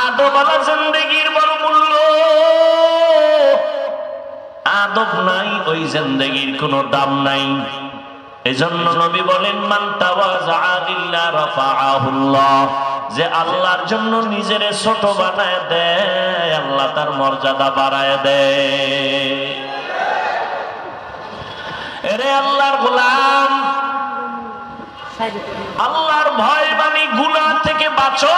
আদবওয়ালা জিন্দেগির বড় মূল্য। আদব নাই, ওই জিন্দেগির কোনো দাম নাই। এজন্য নবী বলেন, মান তাওয়াযা লিল্লাহ রাফাআহুল্লাহ, যে আল্লাহর জন্য নিজেরে ছোট বানায় দেয়, আল্লাহ তার মর্যাদা বাড়ায় দেয়। এরে আল্লাহর গোলাম, আল্লাহর ভয় বাণী গুনাহ থেকে বাঁচো।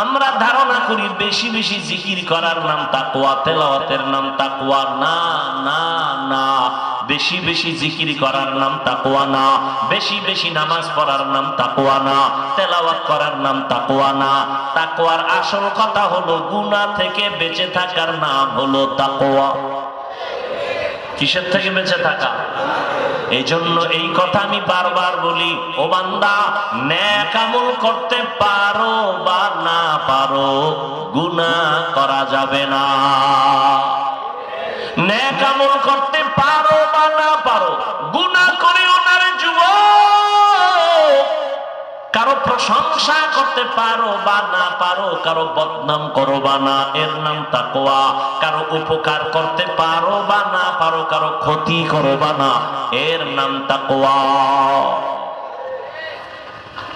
আমরা ধারণা করি বেশি বেশি জিকির করার নাম তাকওয়া, তেলাওয়াতের নাম তাকওয়া। না না না, বেশি বেশি জিকির করার নাম তাকওয়া না, বেশি বেশি নামাজ পড়ার নাম তাকওয়া না, তেলাওয়াত করার নাম তাকওয়া না। তাকওয়ার আসল কথা হলো গুনাহ থেকে বেঁচে থাকার নাম হলো তাকওয়া। কিসের থেকে বেঁচে থাকা? এই জন্য এই কথা আমি বারবার বলি, ও বান্দা, নেক আমল করতে পারো বা না পারো, গুনাহ করা যাবে না। নেক আমল করতে পারো বা না পারো, গুনাহ করিও না রে যুবক। কারো প্রশংসা করতে পারো বা না পারো, কারো বদনাম করো বা না, এর নাম তাকওয়া। কারো উপকার করতে পারো বা না পারো, কারো ক্ষতি করো বা না, এর নাম তাকওয়া।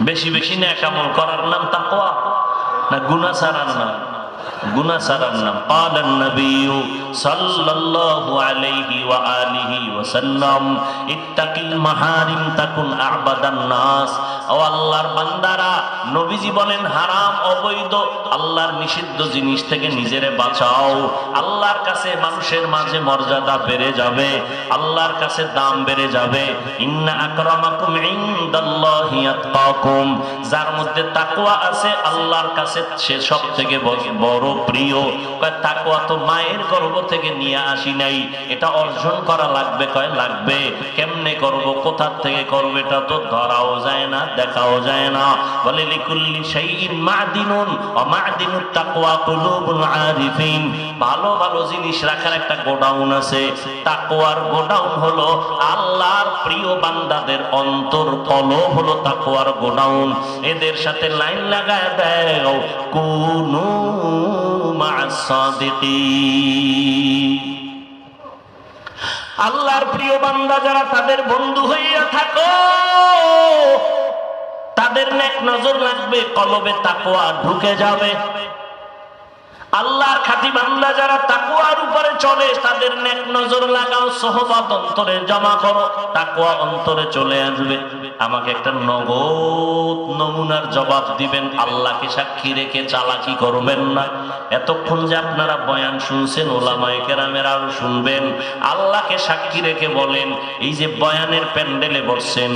বেশি বেশি নেক আমল করার নাম তাকওয়া না গুনাহ ছাড়ার নাম? গুনাহ ছাড়ার নাম। ক্বালান নবী সাল্লাল্লাহু আলাইহি ওয়া আলিহি ওয়াসাল্লাম, ইত্তাকিল মাহারিম তাকুন আ'বাদান নাস। ও আল্লাহর বান্দারা, নবীজি বলেন, হারাম অবৈধ আল্লাহর নিষিদ্ধ জিনিস থেকে নিজেরে বাঁচাও। আল্লাহর কাছে মানুষের মাঝে মর্যাদা বেড়ে যাবে, আল্লাহর কাছে দাম বেড়ে যাবে। ইন্না আকরামাকুম ইনদাল্লাহি আতকাকুম, যার মধ্যে তাকওয়া আছে আল্লাহর কাছে সে সবথেকে বড় প্রিয়। তাকওয়া তো মায়ের গর্ভ থেকে নিয়ে আসি নাই, এটা অর্জন করা লাগবে। কয় লাগবে। কেমনে করব, কোথা থেকে করব, এটা তো ধরাও যায় না, দেখাও যায় না। বলে লিকুল্লি শাইইন মা'দিনুন ওয়া মা'দিনুত তাকওয়া কুলুবুল আরিফিন, ভালো ভালো জিনিস রাখার একটা গোডাউন আছে। তাকওয়ার গোডাউন হলো আল্লাহর প্রিয় বান্দাদের অন্তর, কলব হলো তাকওয়ার গোডাউন। এদের সাথে লাইন লাগায় দাও, কুনু মা'আস সাদিকিন। আল্লাহর প্রিয় বান্দা যারা, তাদের বন্ধু হইয়া থাকো। তাদের নেক নজর লাগবে, কলবে তাকওয়া ঢুকে যাবে। আল্লাহর খাঁটি বান্দা যারা তাকওয়ার উপরে চলে, তাদের নেক নজর লাগাও, সোহবত অন্তরে জমা করো, তাকওয়া অন্তরে চলে আসবে। আমাকে একটা নগদ নমুনার জবাব দিবেন, আল্লাহকে সাক্ষী রেখে চালাকি করবেন না। এতক্ষণ যে আপনারা বয়ান শুনছেন, ওলামায়ে কেরামের আরো শুনবেন। আল্লাহকে সাক্ষী রেখে বলেন, এই যে বয়ানের প্যান্ডেলে বসছেন,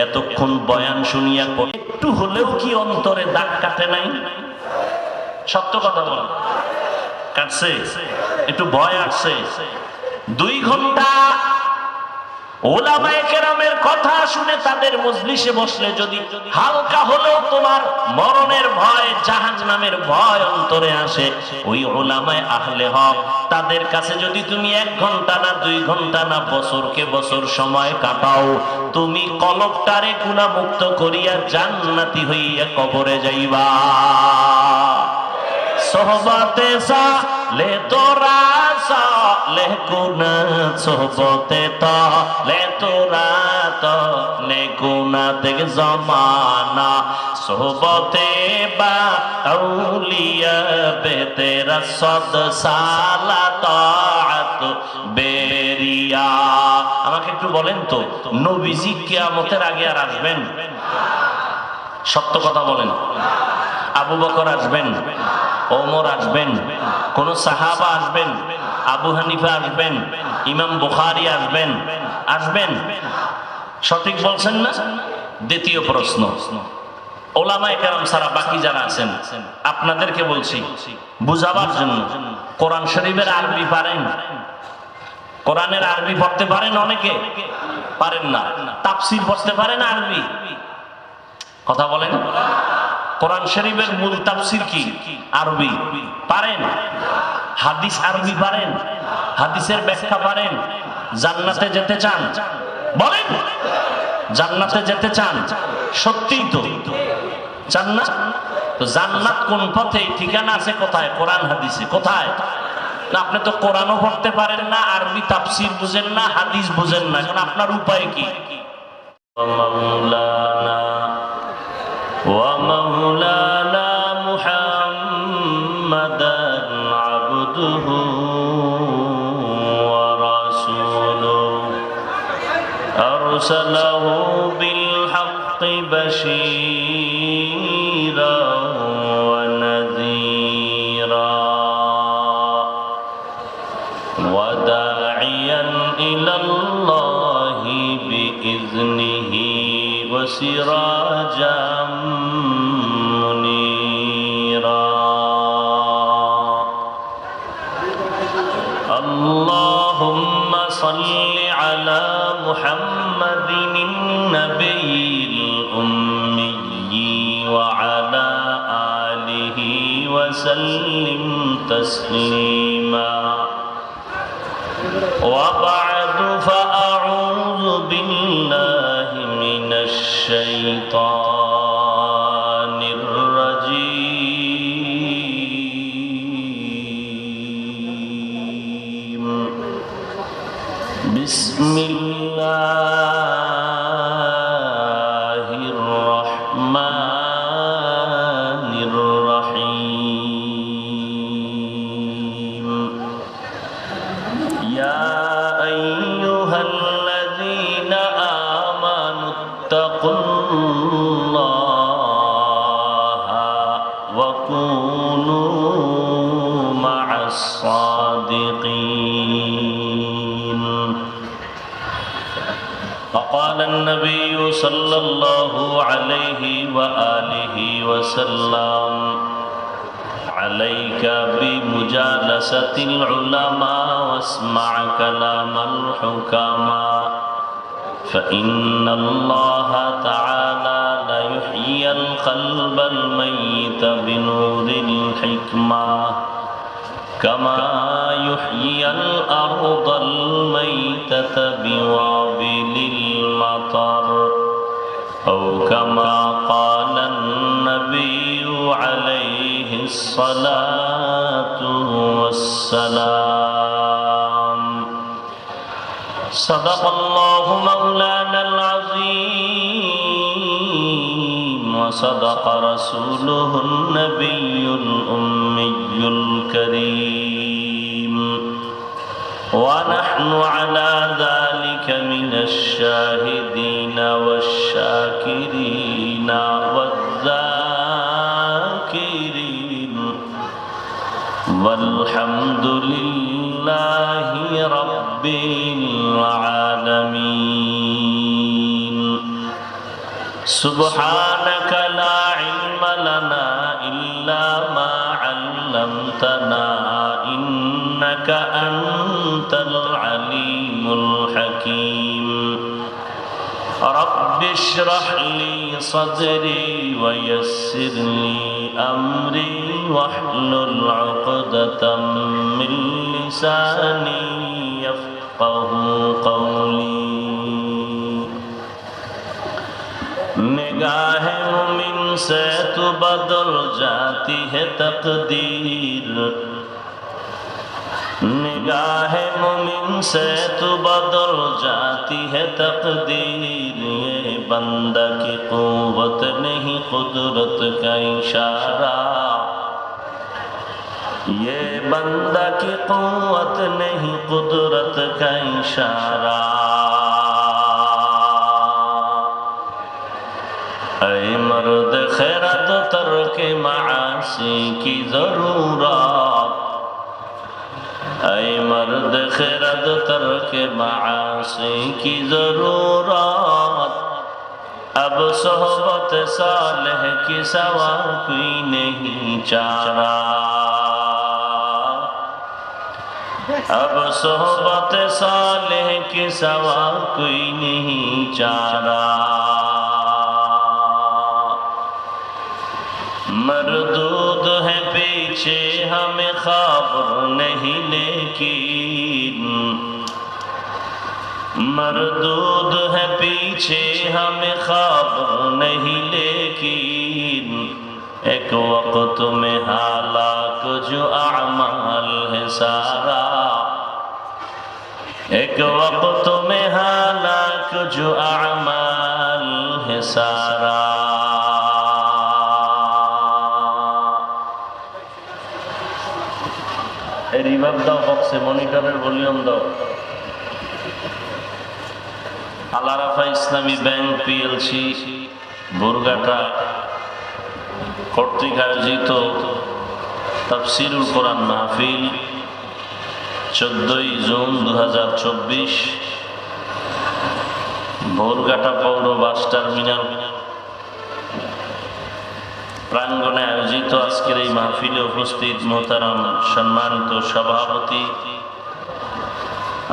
এতক্ষণ বয়ান শুনিয়া একটু হলেও কি অন্তরে দাগ কাটে নাই? সত্য কথা বল, কাটছে? একটু ভয় আসছে? 2 ঘন্টা ওলামায়ে কেরামের কথা শুনে তাদের মজলিসে বসলে যদি হালকা হলেও তোমার মরণের ভয়, জাহান্নামের ভয় অন্তরে আসে, ওই ওলামায়ে আহলে হক তাদের কাছে যদি তুমি 1 ঘন্টা না 2 ঘন্টা না বছরকে বছর সময় কাটাও, তুমি কলবটারে গুনাহ মুক্ত করিয়া জান্নাতি হইয়া কবরে যাইবা। সোহবতে সালে তোরা সালে গুনা, সোহবতে তালে তোরা তালে গুনা, দেখ জমানা সোহবতে বা আউলিয়া বে তেরা সদ সালা তাআত বেরিয়া। আমাকে একটু বলেন তো, নবীজি কিয়ামতের আগে আর আসবেন? সত্য কথা বলেন। আবু বকর আসবেন, ওমর আসবেন, কোন সাহাবা আসবেন, আবু হানিফা আসবেন, ইমাম বুখারী আসবেন? আসবেন? সঠিক বলছেন না? দ্বিতীয় প্রশ্ন, ওলামায়ে কেরাম ছাড়া বাকি যারা আছেন, আপনাদেরকে বলছি বুঝাবার জন্য, কোরআন শরীফের আরবি পারেন? কোরআনের আরবি পড়তে পারেন? অনেকে পারেন না। তাফসীর পড়তে পারেন আরবি? কথা বলেন। কোরআন শরীফের মূল তাফসীর কি? আরবি। পারেন? হাদিস আরবি পারেন? হাদিসের ব্যাখ্যা পারেন? জান্নাতে যেতে চান? বলেন, জান্নাতে যেতে চান? সত্যিই তো চান না? তো জান্নাত কোন পথে, ঠিকানা আছে কোথায়? কোরআন হাদিসে। কোথায়? না আপনি তো কোরআনও পড়তে পারেন না, আরবি তাফসীর বুঝেন না, হাদিস বুঝেন না, এখন আপনার উপায় কি? মাওলানা ওয়া মাওলানা মুহাম্মাদান আবদুহু ওয়া রাসূলুহু আরসালাহু বিল হাক্কি বাশীরান ওয়া নাযীরা ওয়া দাঈয়ান ইলাল্লাহি বিইذনিহি ওয়া সিরাজাম মুনীরা। আল্লাহুম্মা সাল্লি আলা মুহাম্মাদিন নাবিয়্যিল উম্মিয়্যি ওয়া আলা আলিহি ওয়া সাল্লিম তাসলিমা। وبعد فأعوذ بالله من الشيطان الرجيم. بسم الله الرحمن الرحيم. يا أيها الذين آمنوا اتقوا الله وكونوا مع الصادقين. فقال النبي صلى الله عليه وآله وسلم: عليك بمجالسة العلماء واسمع كلام الحكماء فإن الله تعالى لا يحيي القلب الميت بنور الحكمة كما يحيي الأرض الميتة بوابل المطر أو كما قال النبي عليه الصلاة والسلام. صدق الله مولانا العظيم وصدق رسوله النبي الأمي الكريم ونحن على ذلك من الشاهدين والشاكرين والذاكرين والحمد لله رب العالمين. سبحانك لا علم لنا إلا ما علمتنا إنك أنت العليم الحكيم. رب اشرح لي صدري ويسر لي أمري واحلل عقدة من لساني يفقه قولي. निगाह मुमिन से तो बदल जाती है तकदीर, निगाह मुमिन से तो बदल जाती है तकदीर. ये बंदा की कुव्वत नहीं कुदरत का इशारा, ये बंदा की कुव्वत नहीं कुदरत का इशारा. ऐ मर्द खैरत तर्क मासी की जरूरत, ऐ मर्द खैरत तर्क मासी की जरूरत. अब सोहबत सालेह की सवा कोई नहीं चारा, अब सोहबत सालेह की सवा कोई नहीं चारा. मरदूद है पीछे हमें खबर नहीं लेकिन, मरदूद है पीछे हमें खबर नहीं लेकिन. एक वक्त में हालाक जो अमाल है सारा, एक वक्त में हालाक जो अमाल है सारा। রিভার্ব দাও বক্সে, মনিটরের ভলিউম দাও। আল-আরাফা ইসলামী ব্যাংক পিএলসি বরগাটা কর্তৃক আয়োজিত তাফসীরুল কোরআন মাহফিল 14 জুন 2024 বরগাটা পৌর বাস টার্মিনাল প্রাঙ্গণে আয়োজিত আজকের এই মাহফিলে উপস্থিত মোহতারাম সম্মানিত সভাপতি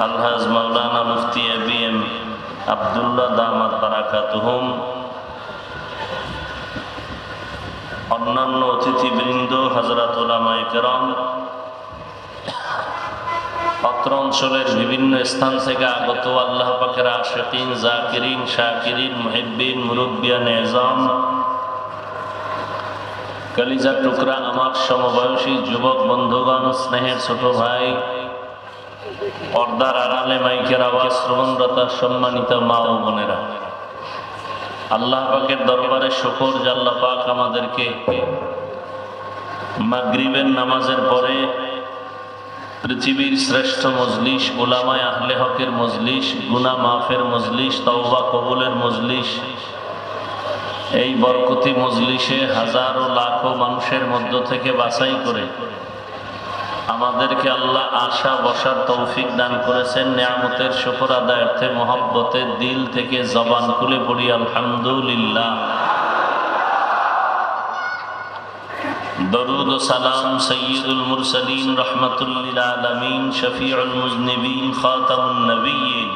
আলহাজ মাওলানা মুফতি এবিএম আব্দুল্লাহ দামাত বারাকাতুহুম, অন্যান্য অতিথিবৃন্দ, হযরত উলামায়ে কেরাম, অত্র অঞ্চলের বিভিন্ন স্থান থেকে আগত আল্লাহ পাকের আশিকিন, জাকিরিন, শাকিরিন, মুহিব্বিন, মুরব্বিয়ান এজাম, কলিজার টুকরা আমার সমবয়সী যুবক বন্ধুগণ, স্নেহের ছোট ভাই, পর্দার আড়ালে মাইকের আওয়াজ শ্রবণরতা সম্মানিত মা ও বোনেরা, আল্লাহ পাকের দরবারে শুকর যে আল্লাহ পাক আমাদেরকে মাগরিবের নামাজের পরে পৃথিবীর শ্রেষ্ঠ মজলিস, উলামায়ে আহলে হকের মজলিস, গুনাহ মাফের মজলিস, তওবা কবুলের মজলিস, এই বরকতি মজলিসে হাজারো লাখো মানুষের মধ্য থেকে বাছাই করে আমাদেরকে আল্লাহ আশা বসার তৌফিক দান করেছেন। নিয়ামতের শুকর আদায়ার্থে মহব্বতে দিল থেকে জবান খুলে পড়ি আলহামদুলিল্লাহ। দরুদ ও সালাম সাইয়্যিদুল মুরসালিন রাহমাতুল লিল আলামিন শফিউল মুজনিবিন খাতামুন নবিয়্যিন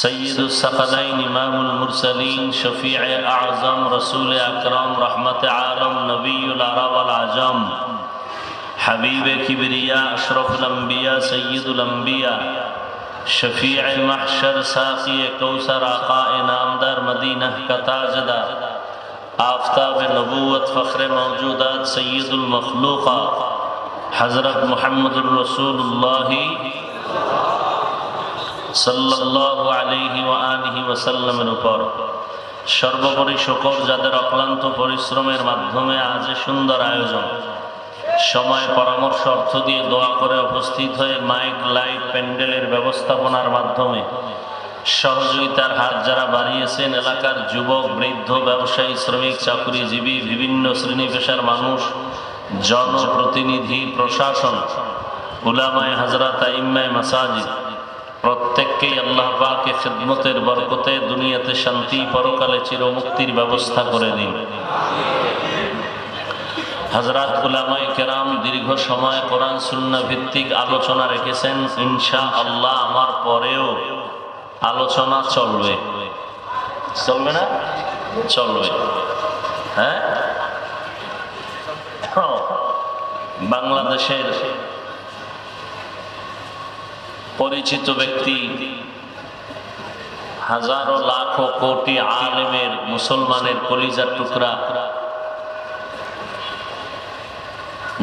সৈয়দুস সাকালাইন ইমামুল মুরসালিন শফিয়ে আযম রসুল আকরাম রহমতে আলম নবীউল আরব ওয়াল আজম হাবিবে কিবরিয়া আশরাফুল আম্বিয়া সৈয়দুল আম্বিয়া শফিয়ে মাহশর সাকিয়ে কৌসর আকায়ে নামদার মদিনা কা তাজদার आफताब नबूवत फ़ख्र मौजूदात सैयदुल मखलूक़ात हज़रत मुहम्मदुर रसूलुल्लाह সাল্লাল্লাহু আলাইহি ওয়া আলিহি ওয়াসাল্লামের উপর সর্বোপরি শুকর যাদের অক্লান্ত পরিশ্রমের মাধ্যমে আজ সুন্দর আয়োজন, সময় পরামর্শ অর্থ দিয়ে দোয়া করে উপস্থিত হয়ে মাইক লাইট প্যান্ডেলের ব্যবস্থাপনার মাধ্যমে সহযোগিতার হাত যারা বাড়িয়েছেন, এলাকার যুবক, বৃদ্ধ, ব্যবসায়ী, শ্রমিক, চাকরিজীবী, বিভিন্ন শ্রেণী পেশার মানুষ, জনপ্রতিনিধি, প্রশাসন, উলামায়ে হযরত, আইম্মায়ে মাসাজিদ, প্রত্যেককেই আল্লাহ পাকে খিদমতের বরকতে দুনিয়াতে শান্তি, পরকালে চিরমুক্তির ব্যবস্থা করে দিন। হযরত উলামায়ে কেরাম দীর্ঘ সময় কোরআন সুন্নাহ ভিত্তিক আলোচনা রেখেছেন। ইনশাআল্লাহ আমার পরেও আলোচনা চলবে, চলবে না? চলবে। হ্যাঁ, বাংলাদেশের পরিচিত ব্যক্তি, হাজারো লাখো কোটি আলেমের, মুসলমানের কলিজার টুকরা,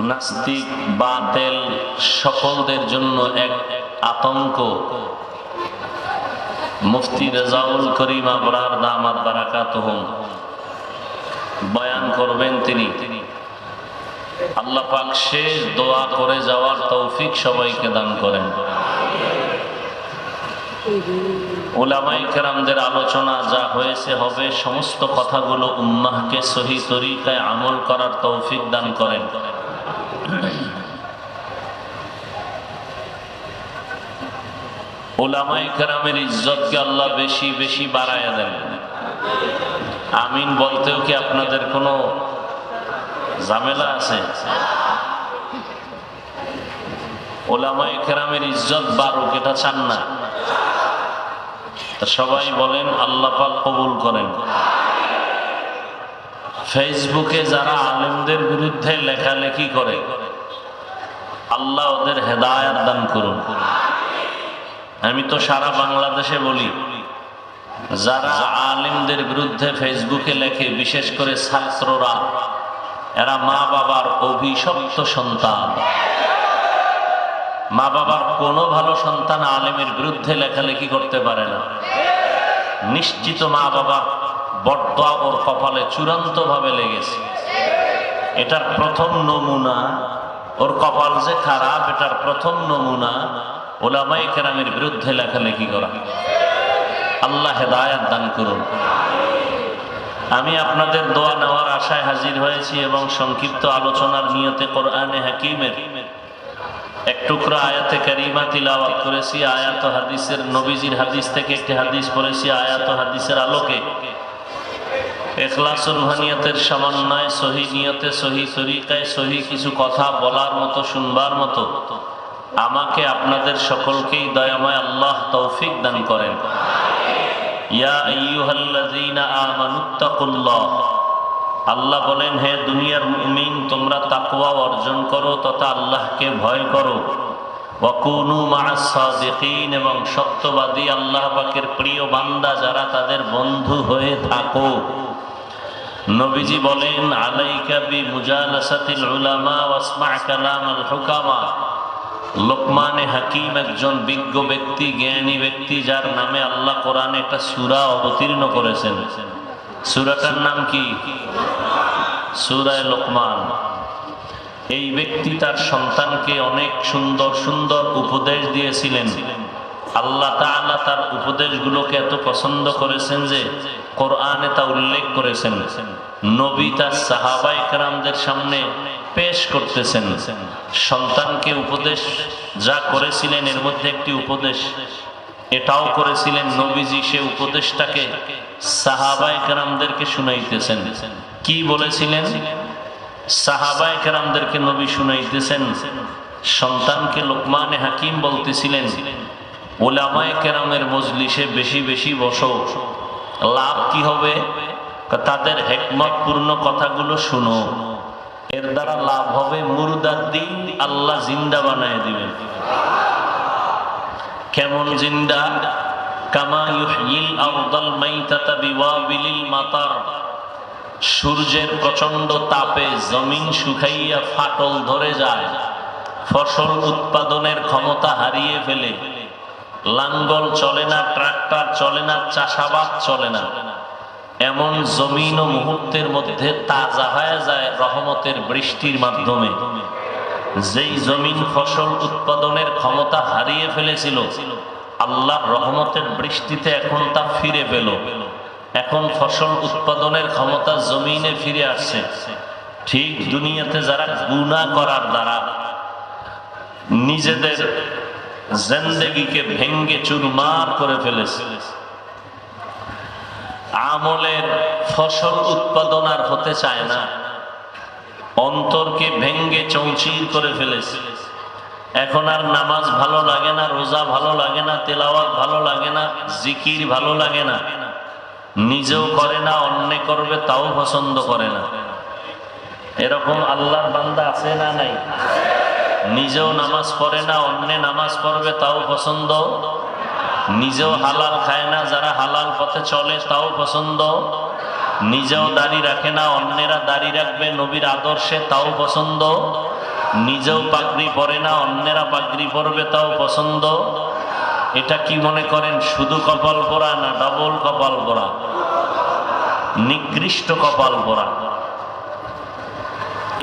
নাস্তিক বাতিল সকলদের জন্য এক আতঙ্ক, মুফতি রেজাউল করিম আবরার দামাত বারাকাতুহুম বয়ান করবেন তিনি। আল্লাহ পাক শেষ দোয়া করে যাওয়ার তৌফিক সবাইকে দান করেন। উলামায়ে কেরামদের আলোচনা যা হয়েছে হবে, সমস্ত কথাগুলো উম্মাহকে সহি তরিকায় আমল করার তৌফিক দান করেন। উলামায়ে কেরামের ইজ্জতকে আল্লাহ বেশি বেশি বাড়ায়া দেন। আমিন বলতেও কি আপনাদের কোনো ঝামেলা আছে? উলামায়ে কেরামের ইজ্জত বাড়ুক, এটা চান না? সবাই বলেন আল্লাহ পাক কবুল করেন। ফেসবুকে যারা আলেমদের বিরুদ্ধে লেখালেখি করে, আল্লাহ ওদের হেদায়েত দান করুন। আমি তো সারা বাংলাদেশে বলি, যারা আলেমদের বিরুদ্ধে ফেসবুকে লেখে, বিশেষ করে ছাত্ররা, এরা মা বাবার অভিশপ্ত সন্তান। মা বাবার কোনো ভালো সন্তান আলেমের বিরুদ্ধে লেখালেখি করতে পারে না। নিশ্চিত মা বাবা বদদোয়া ওর কপালে চূড়ান্ত ভাবে লেগেছে। এটার প্রথম নমুনা, ওর কপাল যে খারাপ, এটার প্রথম নমুনা উলামায়ে কেরামের বিরুদ্ধে লেখালেখি করা। আল্লাহ হেদায়েত দান করুন। আমি আপনাদের দোয়া নেওয়ার আশায় হাজির হয়েছি এবং সংক্ষিপ্ত আলোচনার নিয়তে কোরআনে হাকিমের এক টুকরা আয়াতে কারিমা তিলাওয়াত করেছি। আয়াত হাদিসের, নবীজির হাদিস থেকে একটি হাদিস পড়েছি। আয়াত হাদিসের আলোকে ইখলাস ও রুহানিয়তের সমন্বয়ে সহি নিয়তে, সহি তরিকায়, সহি কিছু কথা বলার মতো, শুনবার মতো আমাকে আপনাদের সকলকেই দয়াময় আল্লাহ তৌফিক দান করেন। ইয়া আইয়ুহাল্লাযীনা আমানুত্তাকুল্লাহ, আল্লাহ বলেন, হে দুনিয়ার মুমিন, তোমরা তাকওয়া অর্জন করো তথা আল্লাহকে ভয় করো। ওয়াকুনু মা'আস সাদিকিন, এবং সত্যবাদী আল্লাহ পাকের প্রিয় বান্দা যারা, তাদের বন্ধু হয়ে থাকো। নবীজি বলেন, আলাইকা বিমুজালাসাতিল উলামা ওয়াসমা' কালামাল হুকামা। লোকমানে হাকিম একজন বিজ্ঞ ব্যক্তি, জ্ঞানী ব্যক্তি, যার নামে আল্লাহ কোরআনে একটা সূরা অবতীর্ণ করেছেন। সূরাটার নাম কি? সূরা লোকমান। এই ব্যক্তি তার সন্তানকে অনেক সুন্দর সুন্দর উপদেশ দিয়েছিলেন। আল্লাহ তাআলা তার উপদেশগুলোকে এত পছন্দ করেছেন যে কোরআনে তা উল্লেখ করেছেন। নবী তার সাহাবায়ে কেরামদের সামনে পেশ করতেছেন। সন্তানকে উপদেশ যা করেছিলেন, এর মধ্যে একটি উপদেশ এটাও করেছিলেন নবীজি, সে উপদেশটাকে সাহাবায়ে কেরামদেরকে শুনাইতেছেন। কি বলেছিলেন? সাহাবায়ে কেরামদেরকে নবী শুনাইতেছেন। সন্তানকে লোকমানে হাকিম বলতেছিলেন, উলামায়ে কেরামের মজলিসে বেশি বেশি বসো। লাভ কি হবে? তাদের হিকমত পূর্ণ কথাগুলো শুনো। এর দ্বারা লাভ হবে, মুর্দার দিন আল্লাহ জিন্দা বানায় দিবেন। কেমন জিন্দা? কামা ইউহয়িল আরদাল মাইতাতা বিওয়াবিলিল মাতার। সূর্যের প্রচন্ড তাপে জমিন শুকাইয়া ফাটল ধরে যায়, ফসল উৎপাদনের ক্ষমতা হারিয়ে ফেলে, লাঙ্গল চলে না, ট্রাক্টর চলে না, চাষাবাদ চলে না। এমন জমিন ও মুহূর্তের মধ্যে তাজা হয়ে যায় রহমতের বৃষ্টির মাধ্যমে। যেই জমিন ফসল উৎপাদনের ক্ষমতা হারিয়ে ফেলেছিল, আল্লাহর রহমতের বৃষ্টিতে এখন তা ফিরে পেল। এখন ফসল উৎপাদনের ক্ষমতা জমিনে ফিরে আসছে। ঠিক দুনিয়াতে যারা গুনাহ করার দ্বারা নিজেদের জিন্দেগিকে ভেঙ্গে চুরমার করে ফেলেছে, আমলের ফসল উৎপাদন আর হতে চায় না, অন্তরকে ভেঙ্গে চৌচির করে ফেলেছে। এখন আর নামাজ ভালো লাগে না, রোজা ভালো লাগে না, তেলাওয়াত ভালো লাগে না, জিকির ভালো লাগে না, নিজেও করে না, অন্য করবে তাও পছন্দ করে না। এরকম আল্লাহর বান্দা আছে না নাই? নিজেও নামাজ পড়ে না, অন্য নামাজ পড়বে তাও পছন্দ, নিজেও হালাল খায় না, যারা হালাল পথে চলে তাও পছন্দ, নিজেও দাড়ি রাখে না, অন্যেরা দাড়ি রাখবে নবীর আদর্শে তাও পছন্দ, নিজেও পাগড়ি পরে না, অন্যেরা পাগড়ি পরবে তাও পছন্দ। এটা কি মনে করেন শুধু কপাল পোড়া না ডবল কপাল পোড়া? নিকৃষ্ট কপাল পোড়া।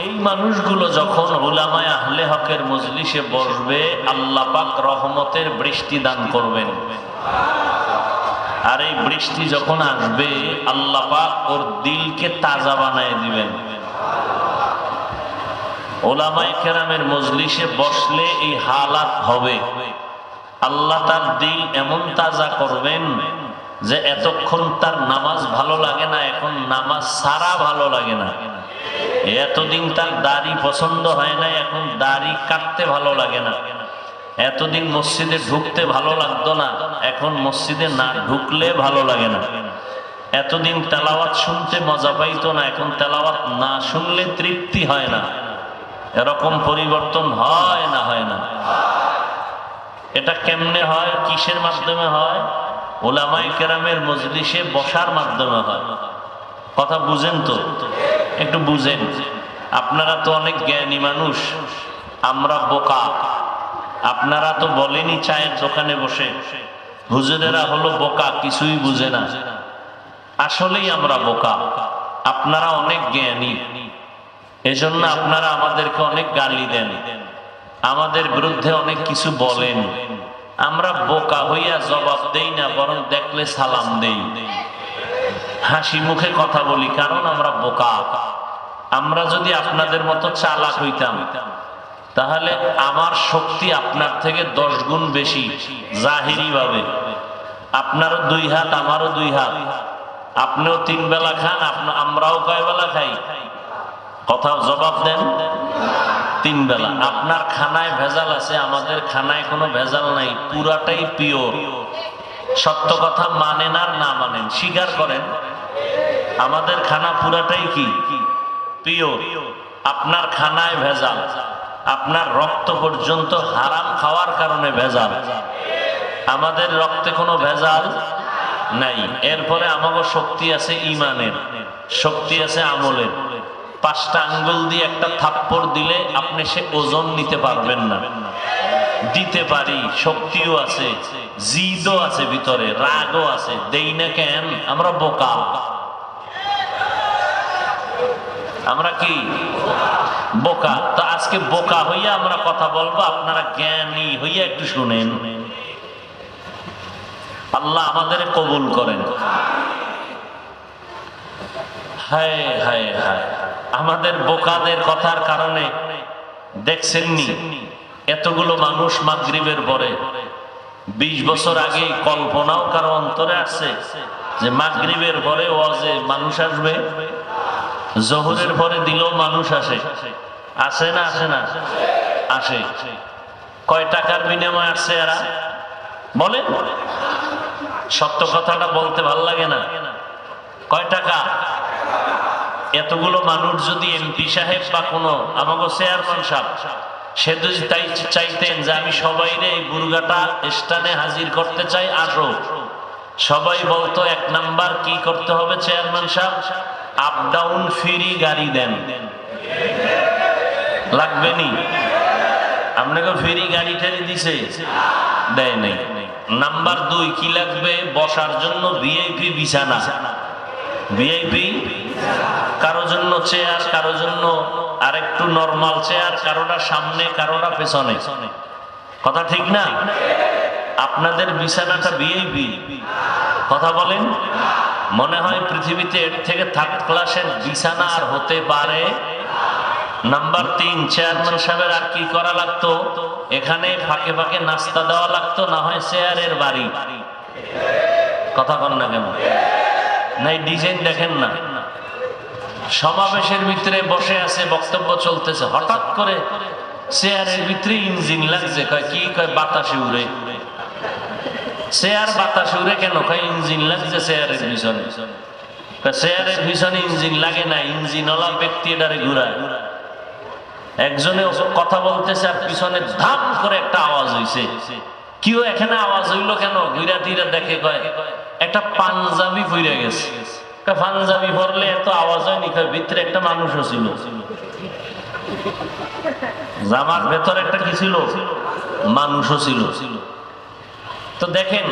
এই মানুষগুলো যখন উলামায়ে আহলে হকের মজলিসে বসবে, আল্লাহ পাক রহমতের বৃষ্টি দান করবেন। আর এই বৃষ্টি যখন আসবে, আল্লাহ পাক ওর দিলকে তাজা বানায় দিবেন। উলামায়ে কেরামের মজলিসে বসলে এই হালাত হবে। আল্লাহ তার দিল এমন তাজা করবেন যে এতক্ষণ তার নামাজ ভালো লাগে না, এখন নামাজ সারা ভালো লাগে না। এতদিন তার দাড়ি পছন্দ হয় না, এখন দাড়ি কাটতে ভালো লাগে না। এতদিন মসজিদে ঢুকতে ভালো লাগতো না, এখন মসজিদে না ঢুকলে ভালো লাগে না। এতদিন তেলাওয়াত শুনতে মজা পাইতো না, এখন তেলাওয়াত না শুনলে তৃপ্তি হয় না। এরকম পরিবর্তন হয় না? হয় না? এটা কেমনে হয়? কিসের মাধ্যমে হয়? উলামায়ে কেরামের মজলিসে বসার মাধ্যমে হয়। কথা বুঝেন তো? একটু বুঝেন। আপনারা তো অনেক জ্ঞানী মানুষ, আমরা বোকা। আপনারা তো বলেনি চায়ের দোকানে বসে হুজুরেরা হলো বোকা, কিছুই বুঝে না। আসলেই আমরা বোকা, আপনারা অনেক জ্ঞানী। এজন্য আপনারা আমাদেরকে অনেক গালি দেন, আমাদের বিরুদ্ধে অনেক কিছু বলেন। আমরা বোকা হইয়া জবাব দেই না, বরং দেখলে সালাম দেই, হাসি মুখে কথা বলি, কারণ আমরা বোকা। আমরা যদি আপনাদের মতো চালাক হইতাম, তাহলে আমার শক্তি আপনার থেকে 10 গুণ বেশি জাহিরি ভাবে। আপনারও 2 হাত, আমারও 2 হাত, আপনিও 3 বেলা খান, আমরাও কয় বেলা খাই? কথা জবাব দেন। 3 বেলা। আপনার খানায় ভেজাল আছে, আমাদের খানায় কোনো ভেজাল নাই, পুরাটাই পিওর। সত্য কথা মানেন আর না মানেন, স্বীকার করেন, আমাদের খানা পুরাটাই কি পিওর। আপনার খানায় ভেজাল, আপনার রক্ত পর্যন্ত হারাম খাওয়ার কারণে ভেজাল, আমাদের রক্তে কোনো ভেজাল নাই। এরপরে আমাকে শক্তি আছে ইমানের, শক্তি আছে আমলের। 5টা আঙ্গুল দিয়ে একটা থাপ্পড় দিলে আপনি সে ওজন নিতে পারবেন না, দিতে পারি, শক্তিও আছে, জিদও আছে, ভিতরে রাগও আছে, দেই না কেন? আমরা বোকা। আমরা কি বোকা? তো আজকে বোকা হইয়া আমরা কথা বলবো, আপনারা জ্ঞানী হইয়া একটু শুনেন। আল্লাহ আমাদের কবুল করেন। হায় হায় হায়, আমাদের বোকাদের কথার কারণে দেখছেননি এতগুলো মানুষ মাগরিবের পরে, 20 বছর আগে কল্পনাও কারো অন্তরে আসছে যে মাগরিবের পরে ওয়াজে মানুষ আসবে? জোহরের পরে দিলেও মানুষ আসে, আসে না? আসে না? আসে। কয় টাকার বিনিময়ে আসছে এরা বলেন? সত্য কথাটা বলতে ভাল লাগে না? কয় টাকা? এতগুলো মানুষ যদি এমপি সাহেব বা কোনো আমাকে চেয়ারম্যান সাহেব, সে যদি তাই চাইতেন যে আমি সবাই এই বুরগাটা স্থানে হাজির করতে চাই, আসো, সবাই বলতো 1 নাম্বার কি করতে হবে চেয়ারম্যান সাহেব? আপ ডাউন ফ্রি গাড়ি দেন। লাগবে নি? আপনাকে ফ্রি গাড়ি ঠেলে দিছে? দেয় নাই। নাম্বার 2 কি লাগবে? বসার জন্য ভিআইপি বিছানা, ভিআইপি, কারো জন্য চেয়ার, কারো জন্য আরেকটু নরমাল চেয়ার, কারোটা সামনে, কারোটা পেছনে। কথা ঠিক না? আপনাদের বিছানাটা ভিআইপি। কথা বলেন। মনে হয় পৃথিবীতে এর থেকে 3rd ক্লাসের বিছানা আর হতে পারে? নাম্বার 3, চেয়ারম্যান সাহেবের আর কি করা লাগতো? এখানে ফাঁকে ফাঁকে নাস্তা দেওয়া লাগতো, না হয় চেয়ারের বাড়ি। কথা বল না কেন? নাই ডিজাইন দেখেন না? সমাবেশের ভিতরে বসে আছে, বক্তব্য চলতেছে, হঠাৎ করে চেয়ারের ভিতরে ইঞ্জিন লাগছে। কয় কি? কয় বাতাসে উড়ে। চেয়ার বাতাসে উড়ে কেন? কয় ইঞ্জিন লাগছে চেয়ারের পিছনে। চেয়ারের পিছনে ইঞ্জিন লাগে না, ইঞ্জিনওয়ালা ব্যক্তি এটারে ঘুরায়। একজনে কথা বলতেছে আর পিছনে ধাম করে একটা আওয়াজ হইছে। কিও এখানে আওয়াজ হইলো কেন? ঘুরা টিরা দেখে, কয় একটা পাঞ্জাবি পইরা গেছে। পাঞ্জাবি পরলে এত আওয়াজ হয়নি, ভিতরে একটা মানুষও ছিল, জামার ভেতরে একটা কি ছিল? মানুষও ছিল। তো দেখেন,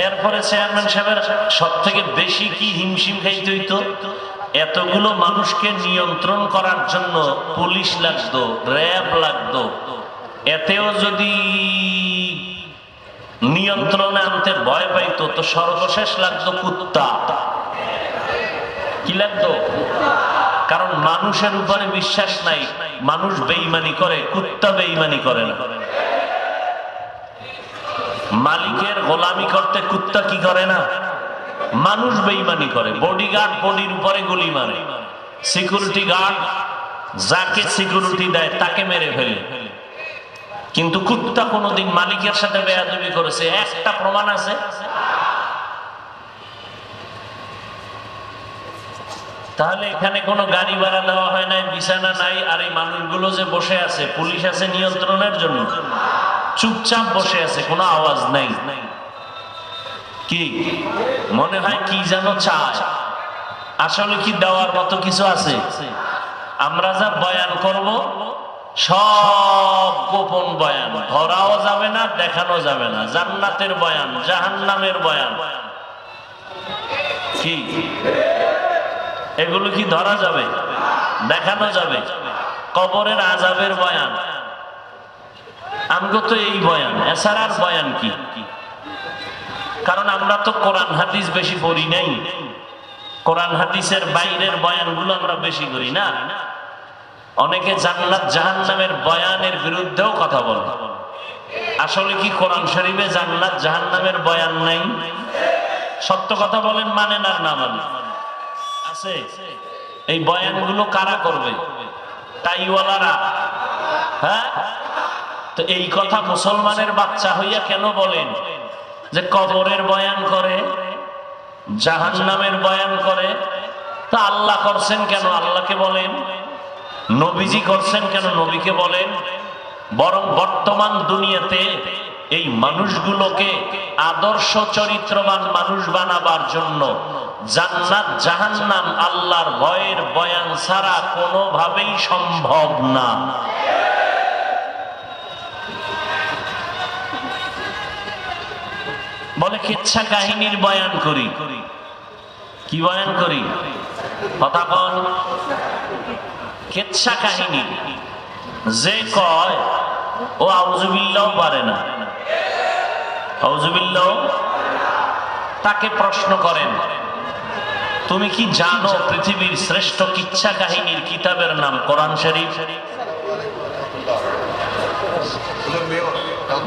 এরপরে চেয়ারম্যান সাহেবের সব থেকে বেশি কি হিমশিম খাইতে হইতো? এতগুলো মানুষকে নিয়ন্ত্রণ করার জন্য পুলিশ লাগতো, র্যাব লাগতো। এতেও যদি নিয়ন্ত্রণে আনতে ভয় পাইতো, তো সর্বশেষ লাগতো কুত্তা। কি লাগতো? কারণ মানুষের উপরে বিশ্বাস নাই, মানুষ বেঈমানি করে, কুত্তা বেঈমানি করে না। মালিকের গোলামি করতে কুত্তা কি করে না? মানুষ বেঈমানি করে। বডিগার্ড বডির উপরে গুলি মারে, সিকিউরিটি গার্ড যাকে সিকিউরিটি দেয় তাকে মেরে ফেলে। কিন্তু কুত্তা কোনোদিন মালিকের সাথে বেয়াদবি করেছে একটা প্রমাণ আছে? তাহলে এখানে কোনো গাড়ি ভাড়া দেওয়া হয় নাই, বিছানা নাই, আর এই মানুষগুলো যে বসে আছে, পুলিশ আছে নিয়ন্ত্রণের জন্য, চুপচাপ বসে আছে, কোনো আওয়াজ নাই। কি মনে হয় কি যেন চায়? আসলে কি দেওয়ার মতো কিছু আছে? আমরা যা বয়ান করব সব গোপন বয়ান, ধরাও যাবে না, দেখানো যাবে না। জান্নাতের বয়ান, জাহান্নামের বয়ান, কি এগুলো কি ধরা যাবে, দেখানো যাবে? কবরের আযাবের বয়ান, আমগো তো এই বয়ান, এছাড়ার বয়ান কি? কারণ আমরা তো কোরআন হাদিস বেশি পড়ি নাই, কোরআন হাদিসের বাইরের বয়ানগুলো আমরা বেশি করি না। অনেকে জান্নাত জাহান্নামের বয়ানের বিরুদ্ধেও কথা বলে। আসলে কি কোরআন শরীফে জান্নাত জাহান্নামের বয়ান নাই? সত্য কথা বলেন, মানেন আর না মানেন? আছে। এই বয়ানগুলো কারা করবে? টাইওয়ালারা। হ্যাঁ, তো এই কথা মুসলমানের বাচ্চা হইয়া কেন বলেন যে কবরের বয়ান করে, জাহান্নামের বয়ান করে? তা আল্লাহ করছেন কেন আল্লাহকে বলেন, নবীজি করছেন কেন নবীকে বলেন? বরং বর্তমান দুনিয়াতে এই মানুষগুলোকে আদর্শ চরিত্রবান মানুষ বানাবার জন্য জান্নাত জাহান্নাম আল্লাহর ভয়ের বয়ান ছাড়া কোনোভাবেই সম্ভব না। বলে কিচ্ছা কাহিনীর বয়ান করি। কি বয়ান করি? কথা বল। কিচ্ছা কাহিনী যে কয় ও আউযুবিল্লাহ পারে না, আউযুবিল্লাহ। তাকে প্রশ্ন করেন, তুমি কি জানো পৃথিবীর শ্রেষ্ঠ কিচ্ছা কাহিনীর কিতাবের নাম কোরআন শরীফ?